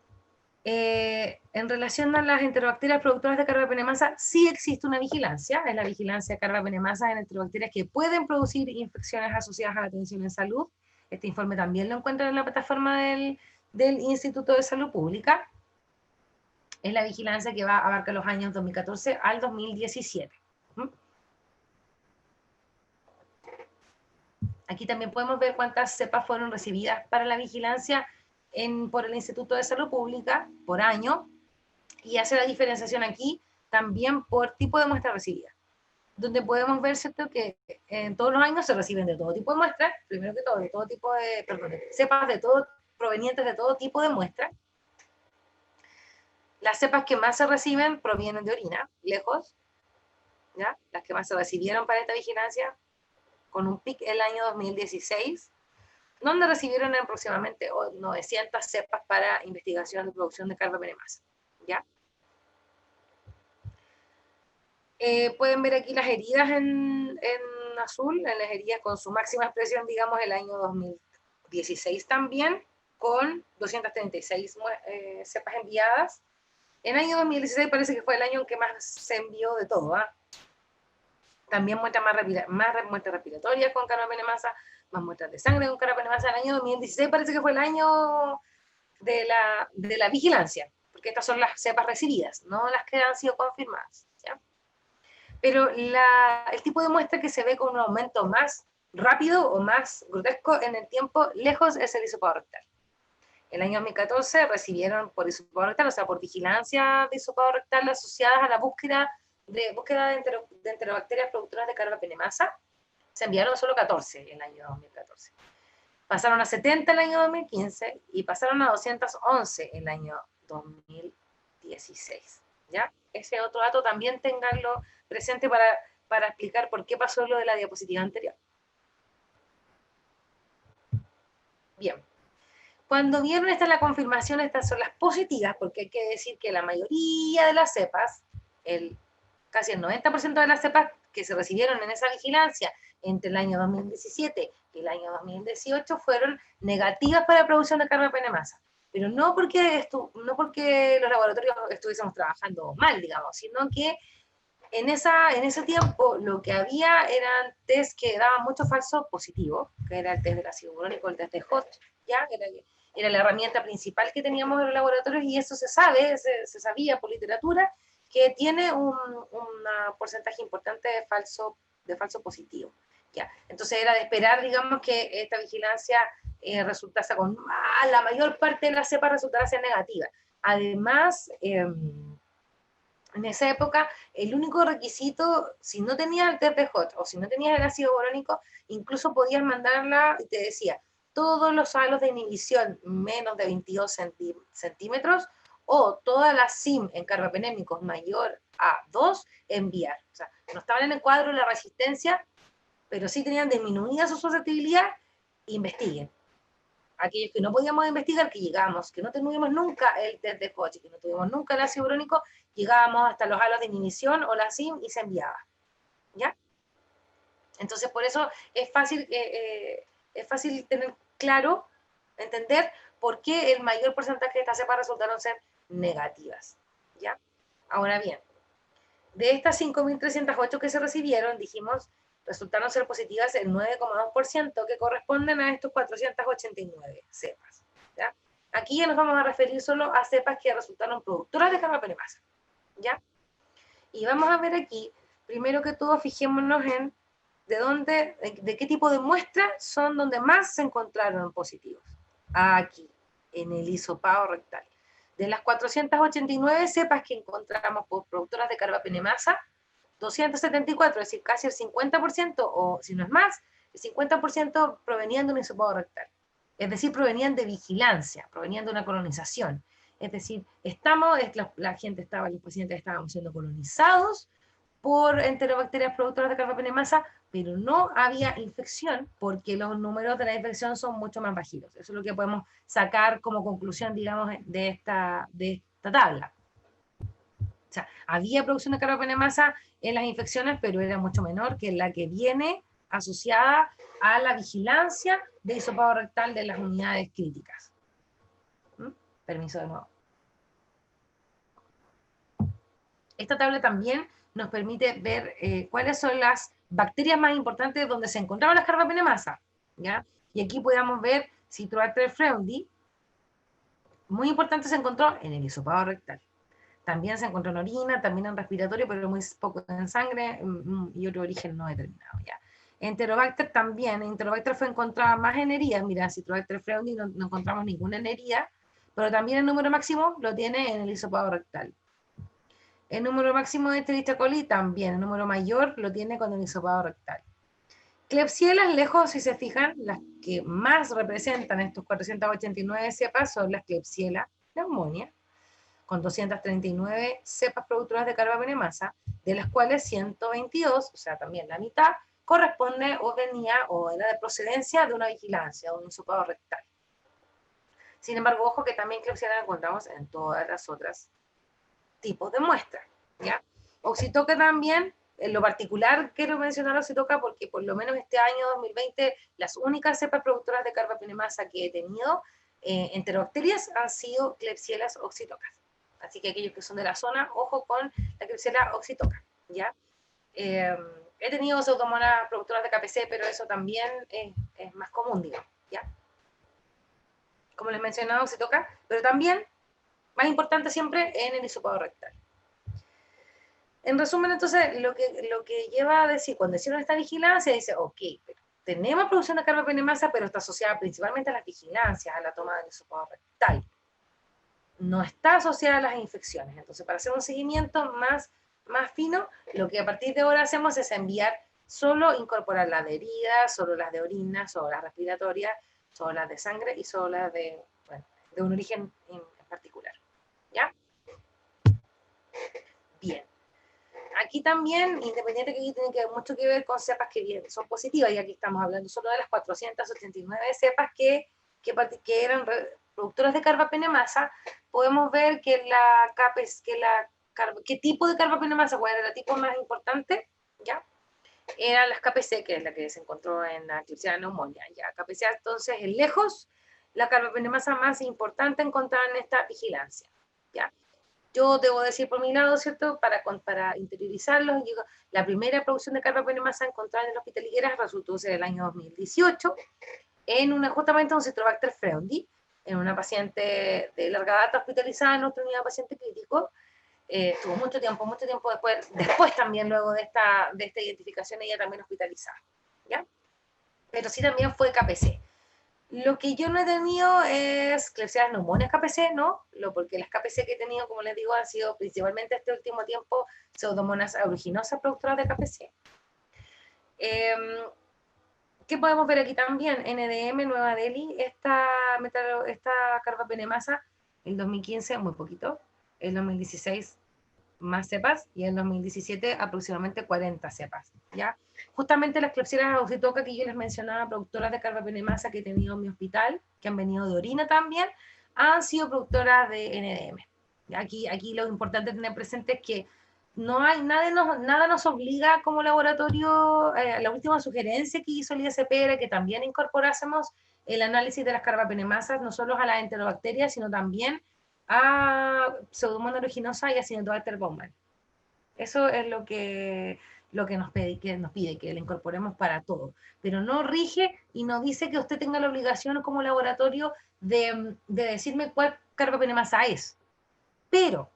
En relación a las enterobacterias productoras de carbapenemasa, sí existe una vigilancia, es la vigilancia de carbapenemasa en enterobacterias que pueden producir infecciones asociadas a la atención en salud. Este informe también lo encuentran en la plataforma del Instituto de Salud Pública. Es la vigilancia que va a abarcar los años 2014 al 2017. Aquí también podemos ver cuántas cepas fueron recibidas para la vigilancia por el Instituto de Salud Pública por año, y hace la diferenciación aquí también por tipo de muestra recibida, donde podemos ver, ¿cierto?, que en todos los años se reciben de todo tipo de muestras, primero que todo, de todo tipo de, perdón, cepas de todo, provenientes de todo tipo de muestras. Las cepas que más se reciben provienen de orina, lejos, ¿ya? Las que más se recibieron para esta vigilancia, con un pic el año 2016, donde recibieron aproximadamente 900 cepas para investigación de producción de carbapenemasa, ¿ya? Pueden ver aquí las heridas en azul, en las heridas con su máxima expresión, digamos, el año 2016 también, con 236 cepas enviadas. En el año 2016 parece que fue el año en que más se envió de todo, ¿ah? También muestras más muestras respiratorias con carbapenemasa, más muestras de sangre con carbapenemasa. El año 2016 parece que fue el año de la vigilancia, porque estas son las cepas recibidas, no las que han sido confirmadas, ¿ya? Pero el tipo de muestra que se ve con un aumento más rápido o más grotesco en el tiempo lejos es el hisopado rectal. El año 2014 recibieron por hisopado rectal, o sea, por vigilancia de hisopado rectal asociadas a la búsqueda de enterobacterias productoras de carbapenemasa, se enviaron solo 14 en el año 2014. Pasaron a 70 en el año 2015 y pasaron a 211 en el año 2016. ¿Ya? Ese otro dato también tenganlo presente para explicar por qué pasó lo de la diapositiva anterior. Bien. Cuando vieron esta la confirmación, estas son las positivas, porque hay que decir que la mayoría de las cepas, casi el 90% de las cepas que se recibieron en esa vigilancia entre el año 2017 y el año 2018 fueron negativas para la producción de carbapenemasa. Pero no porque los laboratorios estuviésemos trabajando mal, digamos, sino que en ese tiempo lo que había eran test que daban mucho falso positivo, que era el test del ácido urónico, el test de HOT, ¿ya? Era la herramienta principal que teníamos en los laboratorios, y eso se sabía por literatura, que tiene un porcentaje importante de falso positivo. ¿Ya? Entonces era de esperar, digamos, que esta vigilancia resultase con la mayor parte de las cepas resultase negativa. Además, en esa época, el único requisito, si no tenías el test de HOT o si no tenías el ácido borónico, incluso podías mandarla, y te decía, todos los halos de inhibición menos de 22 centímetros o todas las SIM en carbapenémicos mayor a 2, enviar. O sea, no estaban en el cuadro de la resistencia, pero sí tenían disminuida su susceptibilidad, investiguen. Aquellos que no podíamos investigar, que llegamos, que no tuvimos nunca el test de Hodge, que no tuvimos nunca el ácido urónico, llegábamos hasta los halos de inhibición o la SIM y se enviaba. ¿Ya? Entonces, por eso es fácil tener claro, entender por qué el mayor porcentaje de estas cepas resultaron ser negativas. ¿Ya? Ahora bien, de estas 5.308 que se recibieron, dijimos, resultaron ser positivas el 9,2%, que corresponden a estos 489 cepas. ¿Ya? Aquí ya nos vamos a referir solo a cepas que resultaron productoras de carbapenemasa. ¿Ya? Y vamos a ver aquí, primero que todo, fijémonos en de qué tipo de muestras son donde más se encontraron positivos. Aquí, en el hisopado rectal. De las 489 cepas que encontramos por productoras de carbapenemasa, 274, es decir, casi el 50%, o si no es más, el 50% provenían de un hisopado rectal. Es decir, provenían de vigilancia, provenían de una colonización. Es decir, los pacientes estaban siendo colonizados por enterobacterias productoras de carbapenemasa, pero no había infección, porque los números de la infección son mucho más bajitos. Eso es lo que podemos sacar como conclusión, digamos, de esta tabla. O sea, había producción de carbapenemasa en las infecciones, pero era mucho menor que la que viene asociada a la vigilancia de hisopado rectal de las unidades críticas. Permiso de nuevo. Esta tabla también nos permite ver cuáles son las bacterias más importantes donde se encontraban las carbapenemasas, ¿ya? Y aquí podemos ver Citrobacter freundii, muy importante, se encontró en el hisopado rectal. También se encontró en orina, también en respiratorio, pero muy poco en sangre y otro origen no determinado, ¿ya? Enterobacter también, Enterobacter fue encontrada más en heridas, mira, Citrobacter freundii no encontramos ninguna en herida, pero también el número máximo lo tiene en el hisopado rectal. El número máximo de Escherichia coli también, el número mayor lo tiene con el hisopado rectal. Klebsiella, lejos, si se fijan, las que más representan estos 489 cepas son las Klebsiella pneumonia, con 239 cepas productoras de carbapenemasa, de las cuales 122, o sea, también la mitad, corresponde o venía o era de procedencia de una vigilancia, de un hisopado rectal. Sin embargo, ojo que también Klebsiella la encontramos en todas las otras tipos de muestras, ¿ya? Oxitoca también, en lo particular quiero mencionar oxitoca porque por lo menos este año 2020 las únicas cepas productoras de carbapenemasa que he tenido enterobacterias han sido Klebsiella oxitocas. Así que aquellos que son de la zona, ojo con la Klebsiella oxitoca, ¿ya? He tenido pseudomonas productoras de KPC, pero eso también es más común, digamos, ¿ya? Como les mencionaba, oxitoca, pero también, más importante siempre, en el hisopado rectal. En resumen, entonces, lo que lleva a decir, cuando hicieron esta vigilancia, dice, ok, pero tenemos producción de carbapenemasa, pero está asociada principalmente a las vigilancias, a la toma del hisopado rectal. No está asociada a las infecciones. Entonces, para hacer un seguimiento más fino, lo que a partir de ahora hacemos es enviar solo incorporar las de heridas, solo las de orina, solo las respiratorias, solo las de sangre y solo las de, bueno, de un origen en particular. ¿Ya? Bien. Aquí también, independiente que aquí tiene mucho que ver con cepas que son positivas, y aquí estamos hablando solo de las 489 cepas que eran productoras de carbapenemasa, podemos ver que qué tipo de carbapenemasa, cuál era el tipo más importante, ¿ya? Eran las KPC, que es la que se encontró en la Klebsiella pneumonia, ¿ya? KPC, entonces, en lejos, la carbapenemasa más importante encontrada en esta vigilancia, ¿ya? Yo debo decir por mi lado, ¿cierto? Para interiorizarlos, la primera producción de carbapenemasa encontrada en el Hospital Higueras resultó ser el año 2018, justamente un Citrobacter freundii, en una paciente de larga data hospitalizada en otra unidad de paciente crítico. Estuvo mucho tiempo después también, luego de esta identificación, ella también hospitalizada, ¿ya? Pero sí también fue KPC. Lo que yo no he tenido es Klebsiella pneumonias KPC, ¿no? Porque las KPC que he tenido, como les digo, han sido principalmente este último tiempo pseudomonas aeruginosas productoras de KPC. ¿Qué podemos ver aquí también? NDM, Nueva Delhi, esta carbapenemasa, el 2015 muy poquito, el 2016 más cepas, y en 2017 aproximadamente 40 cepas, ¿ya? Justamente las Klebsiella oxitoca que yo les mencionaba, productoras de carbapenemasa que he tenido en mi hospital, que han venido de orina también, han sido productoras de NDM. Aquí lo importante tener presente es que nada nos obliga como laboratorio, la última sugerencia que hizo el ISP era que también incorporásemos el análisis de las carbapenemasas, no solo a las enterobacterias, sino también a Pseudomonas aeruginosa y a Acinetobacter baumannii. Eso es lo que nos pide, que le incorporemos para todo. Pero no rige y no dice que usted tenga la obligación como laboratorio de decirme cuál carbapenemasa es. Pero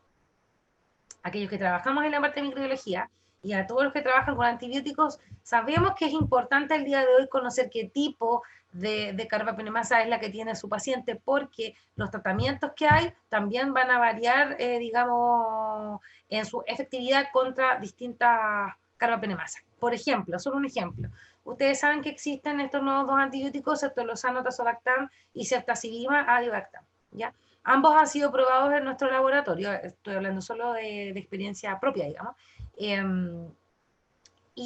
aquellos que trabajamos en la parte de microbiología y a todos los que trabajan con antibióticos, sabemos que es importante el día de hoy conocer qué tipo de carbapenemasa es la que tiene su paciente, porque los tratamientos que hay también van a variar, digamos, en su efectividad contra distintas carbapenemasas. Por ejemplo, solo un ejemplo, ustedes saben que existen estos nuevos dos antibióticos, ceftolozano, tazobactam y ceftazidima, avibactam, ¿ya? Ambos han sido probados en nuestro laboratorio, estoy hablando solo de experiencia propia, digamos, y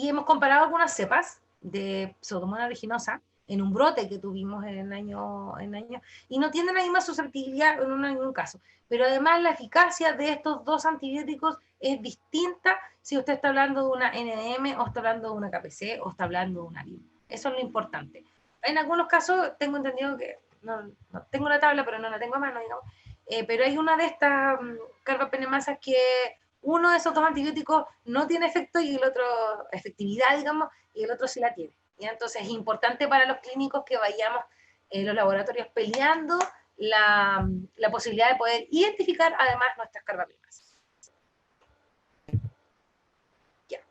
hemos comparado algunas cepas de Pseudomonas aeruginosa en un brote que tuvimos en año, y no tienen la misma susceptibilidad en ningún caso. Pero además la eficacia de estos dos antibióticos es distinta si usted está hablando de una NDM o está hablando de una KPC o está hablando de una LIM. Eso es lo importante. En algunos casos tengo entendido que, no tengo la tabla, pero no la tengo a mano, digamos, pero hay una de estas carbapenemasas que uno de esos dos antibióticos no tiene efecto y el otro, efectividad, digamos, y el otro sí la tiene. ¿Ya? Entonces es importante para los clínicos que vayamos en los laboratorios peleando la posibilidad de poder identificar además nuestras carbapenemasas. Ya.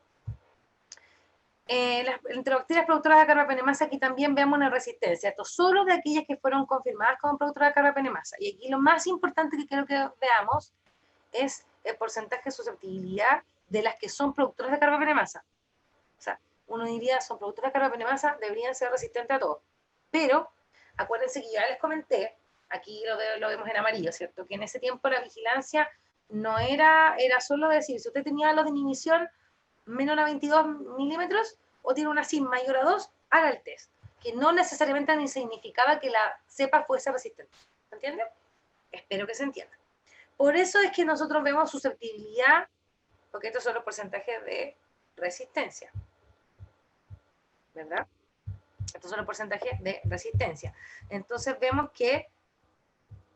Las enterobacterias productoras de carbapenemasa, aquí también vemos una resistencia. Esto solo de aquellas que fueron confirmadas como productoras de carbapenemasa. Y aquí lo más importante que quiero que veamos es el porcentaje de susceptibilidad de las que son productoras de carbapenemasa. O sea, uno diría, son productoras de carbapenemasa, deberían ser resistentes a todo. Pero, acuérdense que ya les comenté, aquí lo vemos en amarillo, ¿cierto? Que en ese tiempo la vigilancia no era solo decir, si usted tenía los de inhibición menor a 22 milímetros o tiene una SIM mayor a 2, haga el test. Que no necesariamente ni significaba que la cepa fuese resistente. ¿Se entiende? Espero que se entienda. Por eso es que nosotros vemos susceptibilidad, porque estos son los porcentajes de resistencia, ¿verdad? Estos son los porcentajes de resistencia. Entonces vemos que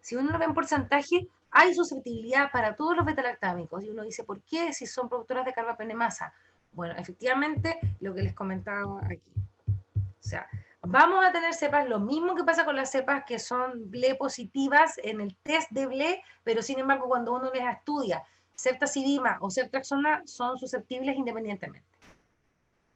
si uno lo ve en porcentaje, hay susceptibilidad para todos los betalactámicos. Y uno dice, ¿por qué? Si son productoras de carbapenemasa. Bueno, efectivamente, lo que les comentaba aquí. O sea, vamos a tener cepas, lo mismo que pasa con las cepas que son BLE positivas en el test de BLE, pero sin embargo, cuando uno les estudia ceftazidima o ceftriaxona, son susceptibles independientemente.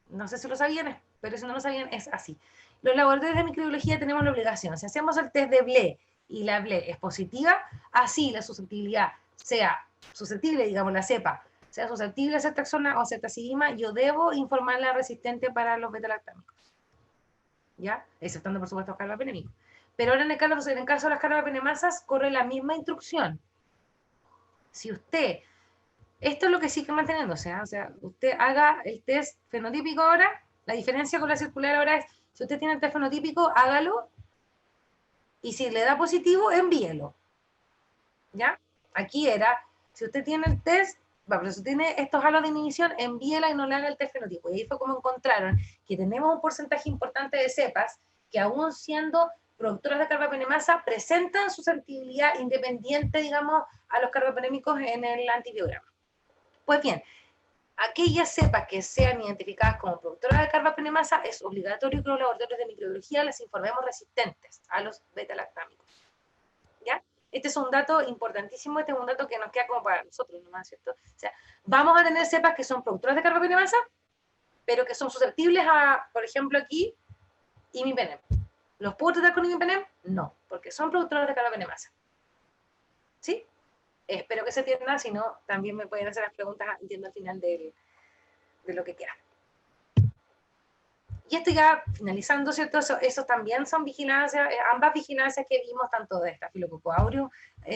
No sé si lo sabían, pero si no lo sabían, es así. Los laboratorios de microbiología tenemos la obligación, si hacemos el test de BLE y la BLE es positiva, así la susceptibilidad sea susceptible, digamos, la cepa, sea susceptible a ceftriaxona o ceftazidima, yo debo informarla resistente para los betalactámicos. ¿Ya? Exceptando, por supuesto, los carbapenémicos. Pero ahora en el caso de las carbapenemasas corre la misma instrucción. Si usted, esto es lo que sigue manteniéndose, ¿eh? O sea, usted haga el test fenotípico ahora, la diferencia con la circular ahora es, si usted tiene el test fenotípico, hágalo, y si le da positivo, envíelo. ¿Ya? Aquí era, si usted tiene el test, bueno, pero si tiene estos halos de inhibición, envíela y no le haga el test fenotipo. Y ahí fue como encontraron que tenemos un porcentaje importante de cepas que aún siendo productoras de carbapenemasa presentan susceptibilidad independiente, digamos, a los carbapenémicos en el antibiograma. Pues bien, aquellas cepas que sean identificadas como productoras de carbapenemasa es obligatorio que los laboratorios de microbiología les informemos resistentes a los betalactámicos. ¿Ya? Este es un dato importantísimo, este es un dato que nos queda como para nosotros nomás, ¿cierto? O sea, vamos a tener cepas que son productoras de carbapenemasa, pero que son susceptibles a, por ejemplo, aquí, imipenem. ¿Los puedo tratar con imipenem? No, porque son productoras de carbapenemasa. ¿Sí? Espero que se entienda, si no, también me pueden hacer las preguntas, entiendo al final de lo que quieran. Y esto ya finalizando, ¿cierto? Eso también son vigilancias, ambas vigilancias que vimos, tanto de Staphylococcus aureus,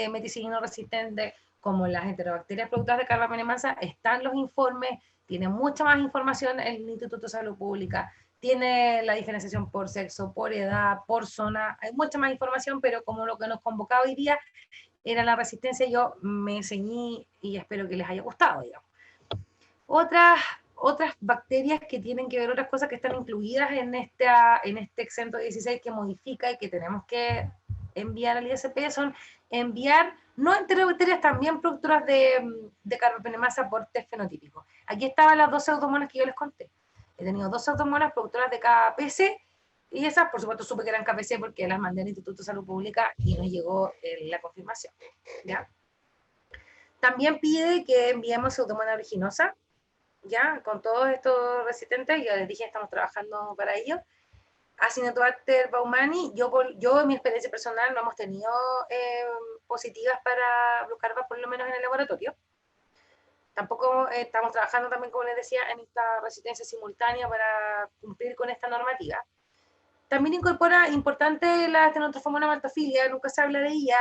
meticilino resistente, como las enterobacterias productoras de carbapenemasa, están los informes, tiene mucha más información el Instituto de Salud Pública, tiene la diferenciación por sexo, por edad, por zona, hay mucha más información, pero como lo que nos convocaba hoy día era la resistencia, yo me ceñí y espero que les haya gustado, digamos. Otras bacterias que tienen que ver, otras cosas que están incluidas en este exento 16 que modifica y que tenemos que enviar al ISP son enviar, no enterobacterias, también productoras de carbapenemasa por test fenotípico. Aquí estaban las dos pseudomonas que yo les conté. He tenido dos pseudomonas productoras de KPC y esas, por supuesto, supe que eran KPC porque las mandé al Instituto de Salud Pública y nos llegó la confirmación. ¿Ya? También pide que enviemos pseudomonas originosa, ya, con todos estos resistentes, yo les dije, estamos trabajando para ello. Acinetobacter baumannii, yo en mi experiencia personal no hemos tenido positivas para Blucarba, por lo menos en el laboratorio. Tampoco estamos trabajando también, como les decía, en esta resistencia simultánea para cumplir con esta normativa. También incorpora importante la Stenotrophomonas maltophilia, nunca se habla de ella.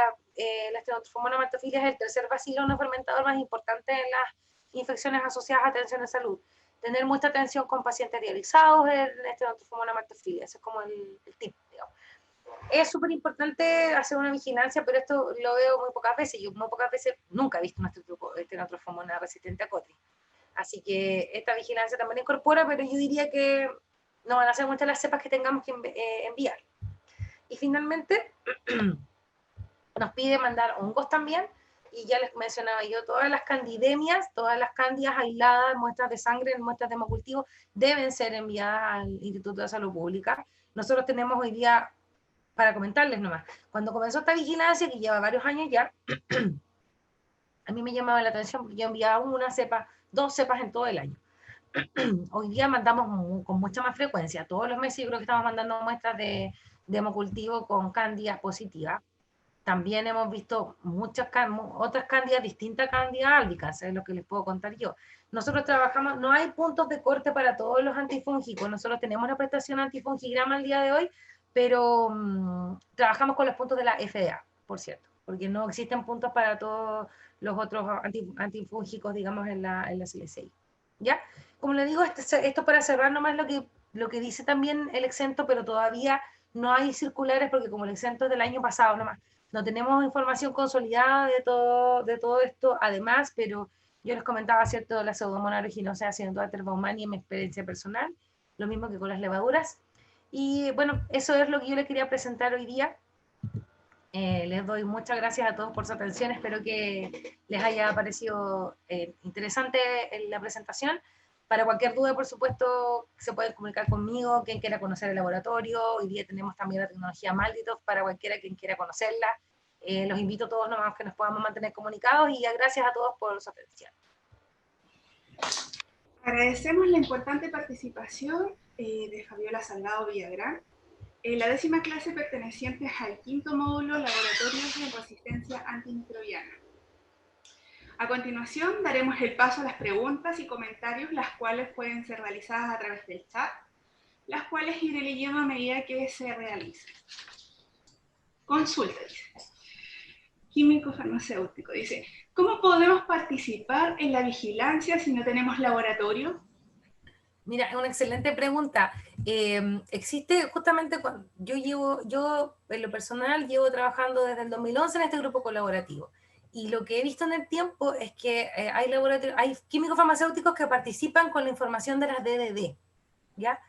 La Stenotrophomonas maltophilia es el tercer bacilo no fermentador más importante en las infecciones asociadas a atención de salud. Tener mucha atención con pacientes dializados en Stenotrophomonas maltophilia, ese es como el tip, digamos. Es súper importante hacer una vigilancia, pero esto lo veo muy pocas veces. Yo muy pocas veces nunca he visto una Stenotrophomonas resistente a Cotri. Así que esta vigilancia también incorpora, pero yo diría que no van a ser muchas las cepas que tengamos que enviar. Y finalmente nos pide mandar hongos también, y ya les mencionaba yo, todas las candidemias, todas las cándidas aisladas, muestras de sangre, muestras de hemocultivo, deben ser enviadas al Instituto de Salud Pública. Nosotros tenemos hoy día, para comentarles nomás, cuando comenzó esta vigilancia, que lleva varios años ya, a mí me llamaba la atención porque yo enviaba una cepa, 2 cepas en todo el año. Hoy día mandamos con mucha más frecuencia. Todos los meses yo creo que estamos mandando muestras de hemocultivo con cándidas positivas. También hemos visto otras cándidas, distintas cándidas álbicas, es lo que les puedo contar yo. Nosotros trabajamos, no hay puntos de corte para todos los antifúngicos. Nosotros tenemos la prestación antifungigrama al día de hoy, pero trabajamos con los puntos de la FDA, por cierto, porque no existen puntos para todos los otros antifúngicos, digamos, en la CLSI. ¿Ya? Como le digo, esto para cerrar nomás lo que dice también el exento, pero todavía no hay circulares, porque como el exento es del año pasado nomás, no tenemos información consolidada de todo esto, además, pero yo les comentaba, ¿cierto?, la pseudomonas aeruginosa haciendo Aterbaumani en mi experiencia personal, lo mismo que con las levaduras. Y bueno, eso es lo que yo les quería presentar hoy día. Les doy muchas gracias a todos por su atención, espero que les haya parecido interesante la presentación. Para cualquier duda, por supuesto, se pueden comunicar conmigo, quien quiera conocer el laboratorio. Hoy día tenemos también la tecnología Malditov para cualquiera quien quiera conocerla. Los invito a todos nomás que nos podamos mantener comunicados y gracias a todos por su atención. Agradecemos la importante participación de Fabiola Salgado Villagrán. La 10ª clase perteneciente al 5º módulo Laboratorios de Resistencia Antimicrobiana. A continuación daremos el paso a las preguntas y comentarios, las cuales pueden ser realizadas a través del chat, las cuales iré leyendo a medida que se realicen. Consulta, dice. Químico farmacéutico, dice, ¿cómo podemos participar en la vigilancia si no tenemos laboratorio? Mira, es una excelente pregunta. Existe justamente, yo en lo personal llevo trabajando desde el 2011 en este grupo colaborativo. Y lo que he visto en el tiempo es que hay químicos farmacéuticos que participan con la información de las DDD, ¿ya?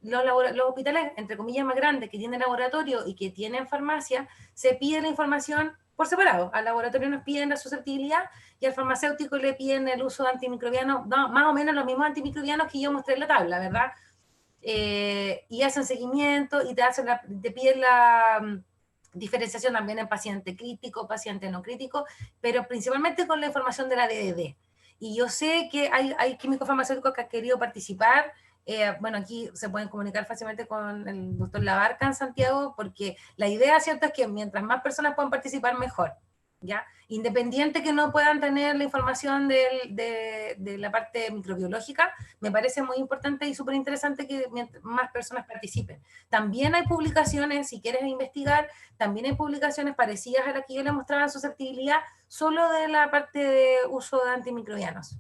Los hospitales, entre comillas, más grandes, que tienen laboratorio y que tienen farmacia, se pide la información por separado. Al laboratorio nos piden la susceptibilidad y al farmacéutico le piden el uso de antimicrobianos, más o menos los mismos antimicrobianos que yo mostré en la tabla, ¿verdad? Y hacen seguimiento y te piden la diferenciación también en paciente crítico, paciente no crítico, pero principalmente con la información de la DDD. Y yo sé que hay químicos farmacéuticos que han querido participar. Bueno, aquí se pueden comunicar fácilmente con el doctor Labarca en Santiago, porque la idea, ¿cierto?, es que mientras más personas puedan participar, mejor, ¿ya? Independiente que no puedan tener la información de la parte microbiológica, me parece muy importante y súper interesante que más personas participen. También hay publicaciones, si quieres investigar, también hay publicaciones parecidas a las que yo les mostraba en susceptibilidad, solo de la parte de uso de antimicrobianos.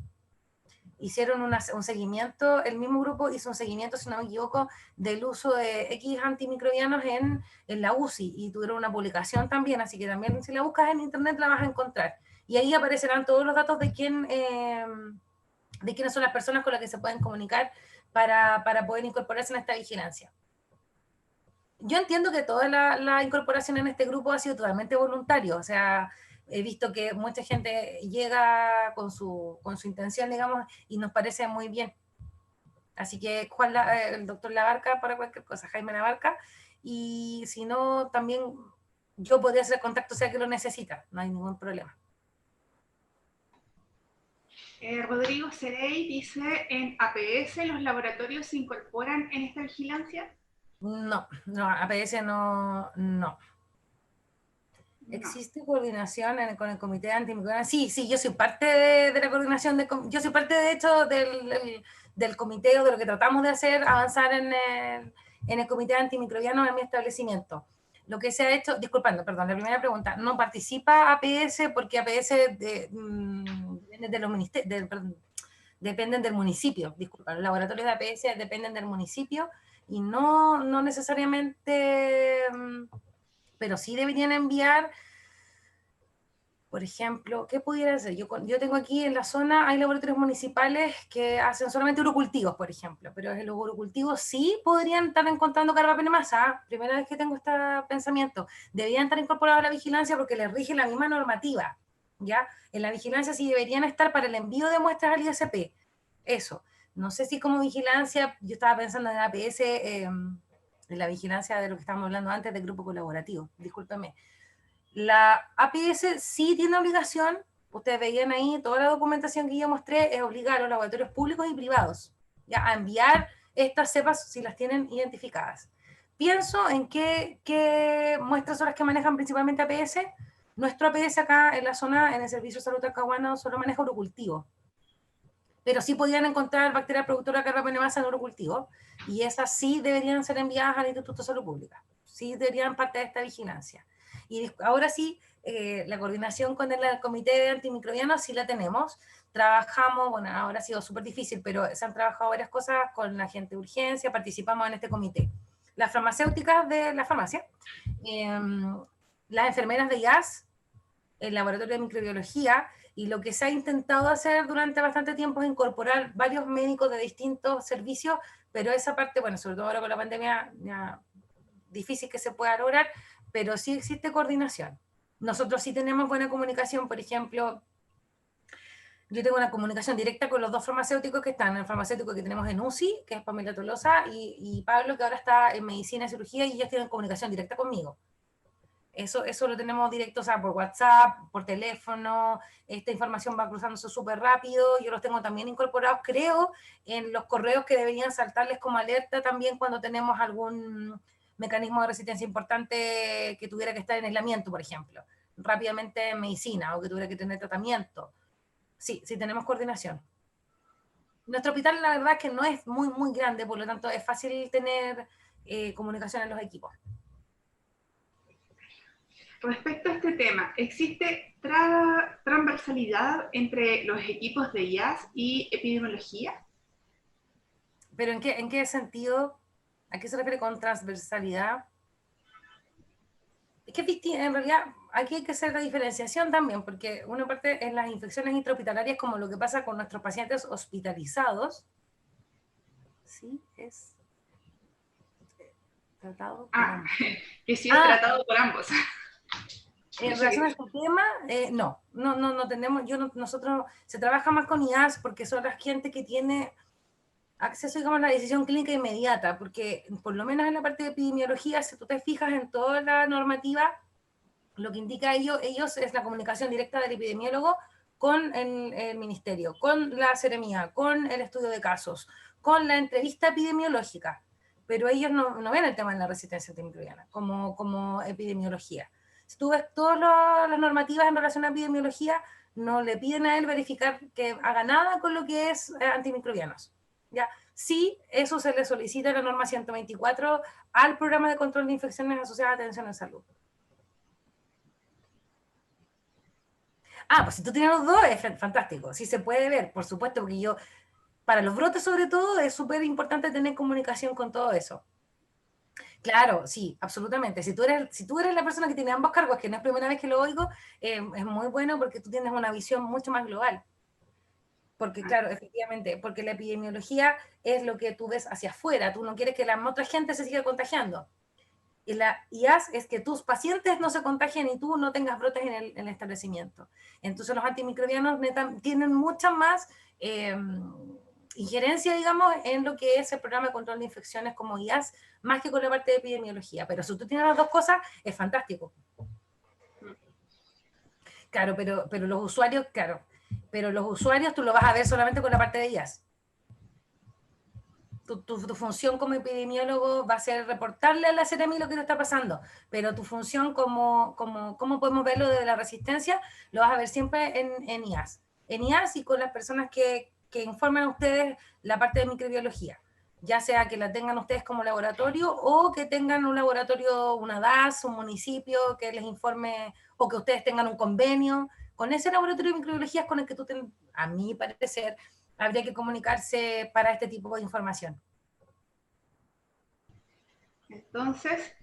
Hicieron un seguimiento, el mismo grupo hizo un seguimiento, si no me equivoco, del uso de X antimicrobianos en la UCI, y tuvieron una publicación también, así que también si la buscas en internet la vas a encontrar. Y ahí aparecerán todos los datos de quiénes son las personas con las que se pueden comunicar para poder incorporarse en esta vigilancia. Yo entiendo que toda la incorporación en este grupo ha sido totalmente voluntario, o sea, he visto que mucha gente llega con su intención, digamos, y nos parece muy bien. Así que el doctor Labarca para cualquier cosa, Jaime Labarca, y si no, también yo podría hacer contacto, sea que lo necesita, no hay ningún problema. Rodrigo Cerey dice, ¿en APS los laboratorios se incorporan en esta vigilancia? No, APS no. ¿Existe coordinación con el comité de antimicrobianos? Sí, yo soy parte de la coordinación, yo soy parte de hecho del comité, o de lo que tratamos de hacer, avanzar en el comité de antimicrobianos en mi establecimiento. Lo que se ha hecho, perdón, la primera pregunta, no participa APS porque APS dependen del municipio, los laboratorios de APS dependen del municipio y no necesariamente... pero sí deberían enviar, por ejemplo, ¿qué pudiera hacer? Yo tengo aquí en la zona, hay laboratorios municipales que hacen solamente urocultivos, por ejemplo, pero en los urocultivos sí podrían estar encontrando carbapenemasa. Primera vez que tengo este pensamiento. Deberían estar incorporados a la vigilancia porque les rige la misma normativa, ¿ya? En la vigilancia sí deberían estar para el envío de muestras al ISP. Eso. No sé si como vigilancia, yo estaba pensando en APS, en la vigilancia de lo que estábamos hablando antes del grupo colaborativo, discúlpeme. La APS sí tiene obligación, ustedes veían ahí, toda la documentación que yo mostré es obligar a los laboratorios públicos y privados, ¿ya? A enviar estas cepas si las tienen identificadas. Pienso en qué muestras son las que manejan principalmente APS. Nuestro APS acá en la zona, en el Servicio de Salud Talcahuano, solo maneja urocultivo, pero sí podían encontrar bacterias productoras de carbapenemasa en urocultivo, y esas sí deberían ser enviadas al Instituto de Salud Pública, sí deberían parte de esta vigilancia. Y ahora sí, la coordinación con el Comité de Antimicrobianos sí la tenemos, trabajamos, bueno, ahora ha sido súper difícil, pero se han trabajado varias cosas con la gente de urgencia, participamos en este comité. Las farmacéuticas de la farmacia, las enfermeras de IAS, el laboratorio de microbiología, y lo que se ha intentado hacer durante bastante tiempo es incorporar varios médicos de distintos servicios, pero esa parte, bueno, sobre todo ahora con la pandemia, ya difícil que se pueda lograr, pero sí existe coordinación. Nosotros sí tenemos buena comunicación, por ejemplo, yo tengo una comunicación directa con los dos farmacéuticos que están, el farmacéutico que tenemos en UCI, que es Pamela Tolosa, y Pablo, que ahora está en medicina y cirugía, y ellos tienen comunicación directa conmigo. Eso lo tenemos directo, o sea, por WhatsApp, por teléfono, esta información va cruzándose súper rápido, yo los tengo también incorporados, creo, en los correos que deberían saltarles como alerta también cuando tenemos algún mecanismo de resistencia importante que tuviera que estar en aislamiento, por ejemplo, rápidamente en medicina, o que tuviera que tener tratamiento. Sí, sí tenemos coordinación. Nuestro hospital, la verdad, es que no es muy, muy grande, por lo tanto es fácil tener comunicación en los equipos. Respecto a este tema, ¿existe transversalidad entre los equipos de IAS y epidemiología? ¿Pero en qué sentido? ¿A qué se refiere con transversalidad? Es que en realidad aquí hay que hacer la diferenciación también, porque una parte en las infecciones intrahospitalarias, como lo que pasa con nuestros pacientes hospitalizados, sí, es tratado por ambos. Que sí es tratado por ambos. En relación a este tema, no tenemos, nosotros se trabaja más con IAS porque son las gente que tiene acceso, digamos, a la decisión clínica inmediata, porque por lo menos en la parte de epidemiología, si tú te fijas en toda la normativa, lo que indica ellos es la comunicación directa del epidemiólogo con el ministerio, con la seremía, con el estudio de casos, con la entrevista epidemiológica, pero ellos no ven el tema de la resistencia antimicrobiana como epidemiología. Si tú ves todas las normativas en relación a epidemiología, no le piden a él verificar que haga nada con lo que es antimicrobianos. ¿Ya? Sí, eso se le solicita en la norma 124 al programa de control de infecciones asociadas a atención en salud. Pues si tú tienes los dos, es fantástico. Sí se puede ver, por supuesto, porque para los brotes sobre todo, es súper importante tener comunicación con todo eso. Claro, sí, absolutamente. Si tú eres la persona que tiene ambos cargos, que no es primera vez que lo oigo, es muy bueno porque tú tienes una visión mucho más global. Porque, claro, efectivamente, porque la epidemiología es lo que tú ves hacia afuera, tú no quieres que la otra gente se siga contagiando. Y la IAS es que tus pacientes no se contagien y tú no tengas brotes en el establecimiento. Entonces los antimicrobianos tienen mucha más injerencia, digamos, en lo que es el programa de control de infecciones como IAS, más que con la parte de epidemiología. Pero si tú tienes las dos cosas, es fantástico. Claro, pero los usuarios, tú lo vas a ver solamente con la parte de IAS. Tu función como epidemiólogo va a ser reportarle a la CEREMI lo que te está pasando, pero tu función como podemos verlo desde la resistencia, lo vas a ver siempre en IAS. En IAS y con las personas que informan a ustedes la parte de microbiología, ya sea que la tengan ustedes como laboratorio o que tengan un laboratorio, una DAS, un municipio que les informe, o que ustedes tengan un convenio. Con ese laboratorio de microbiología es con el que tú, a mi parecer, habría que comunicarse para este tipo de información. Entonces,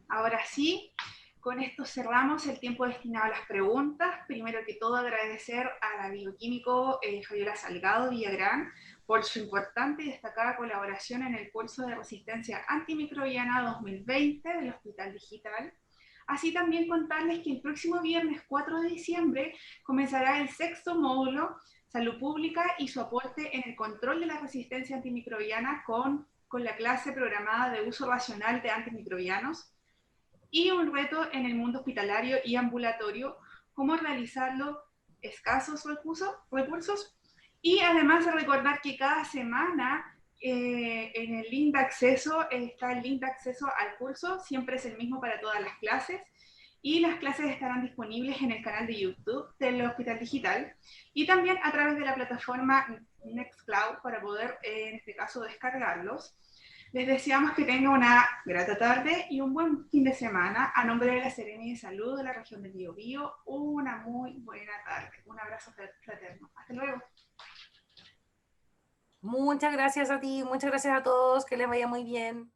ahora sí, con esto cerramos el tiempo destinado a las preguntas. Primero que todo, agradecer a la bioquímico Fabiola Salgado Villagrán por su importante y destacada colaboración en el curso de resistencia antimicrobiana 2020 del Hospital Digital. Así también contarles que el próximo viernes 4 de diciembre comenzará el 6º módulo, Salud Pública y su aporte en el control de la resistencia antimicrobiana con la clase programada de uso racional de antimicrobianos y un reto en el mundo hospitalario y ambulatorio, cómo realizarlo, escasos recursos y además de recordar que cada semana en el link de acceso está el link de acceso al curso, siempre es el mismo para todas las clases y las clases estarán disponibles en el canal de YouTube del Hospital Digital y también a través de la plataforma Nextcloud para poder, en este caso, descargarlos. Les deseamos que tengan una grata tarde y un buen fin de semana. A nombre de la Serenia de Salud de la región del Biobío, una muy buena tarde. Un abrazo fraterno. Hasta luego. Muchas gracias a ti, muchas gracias a todos, que les vaya muy bien.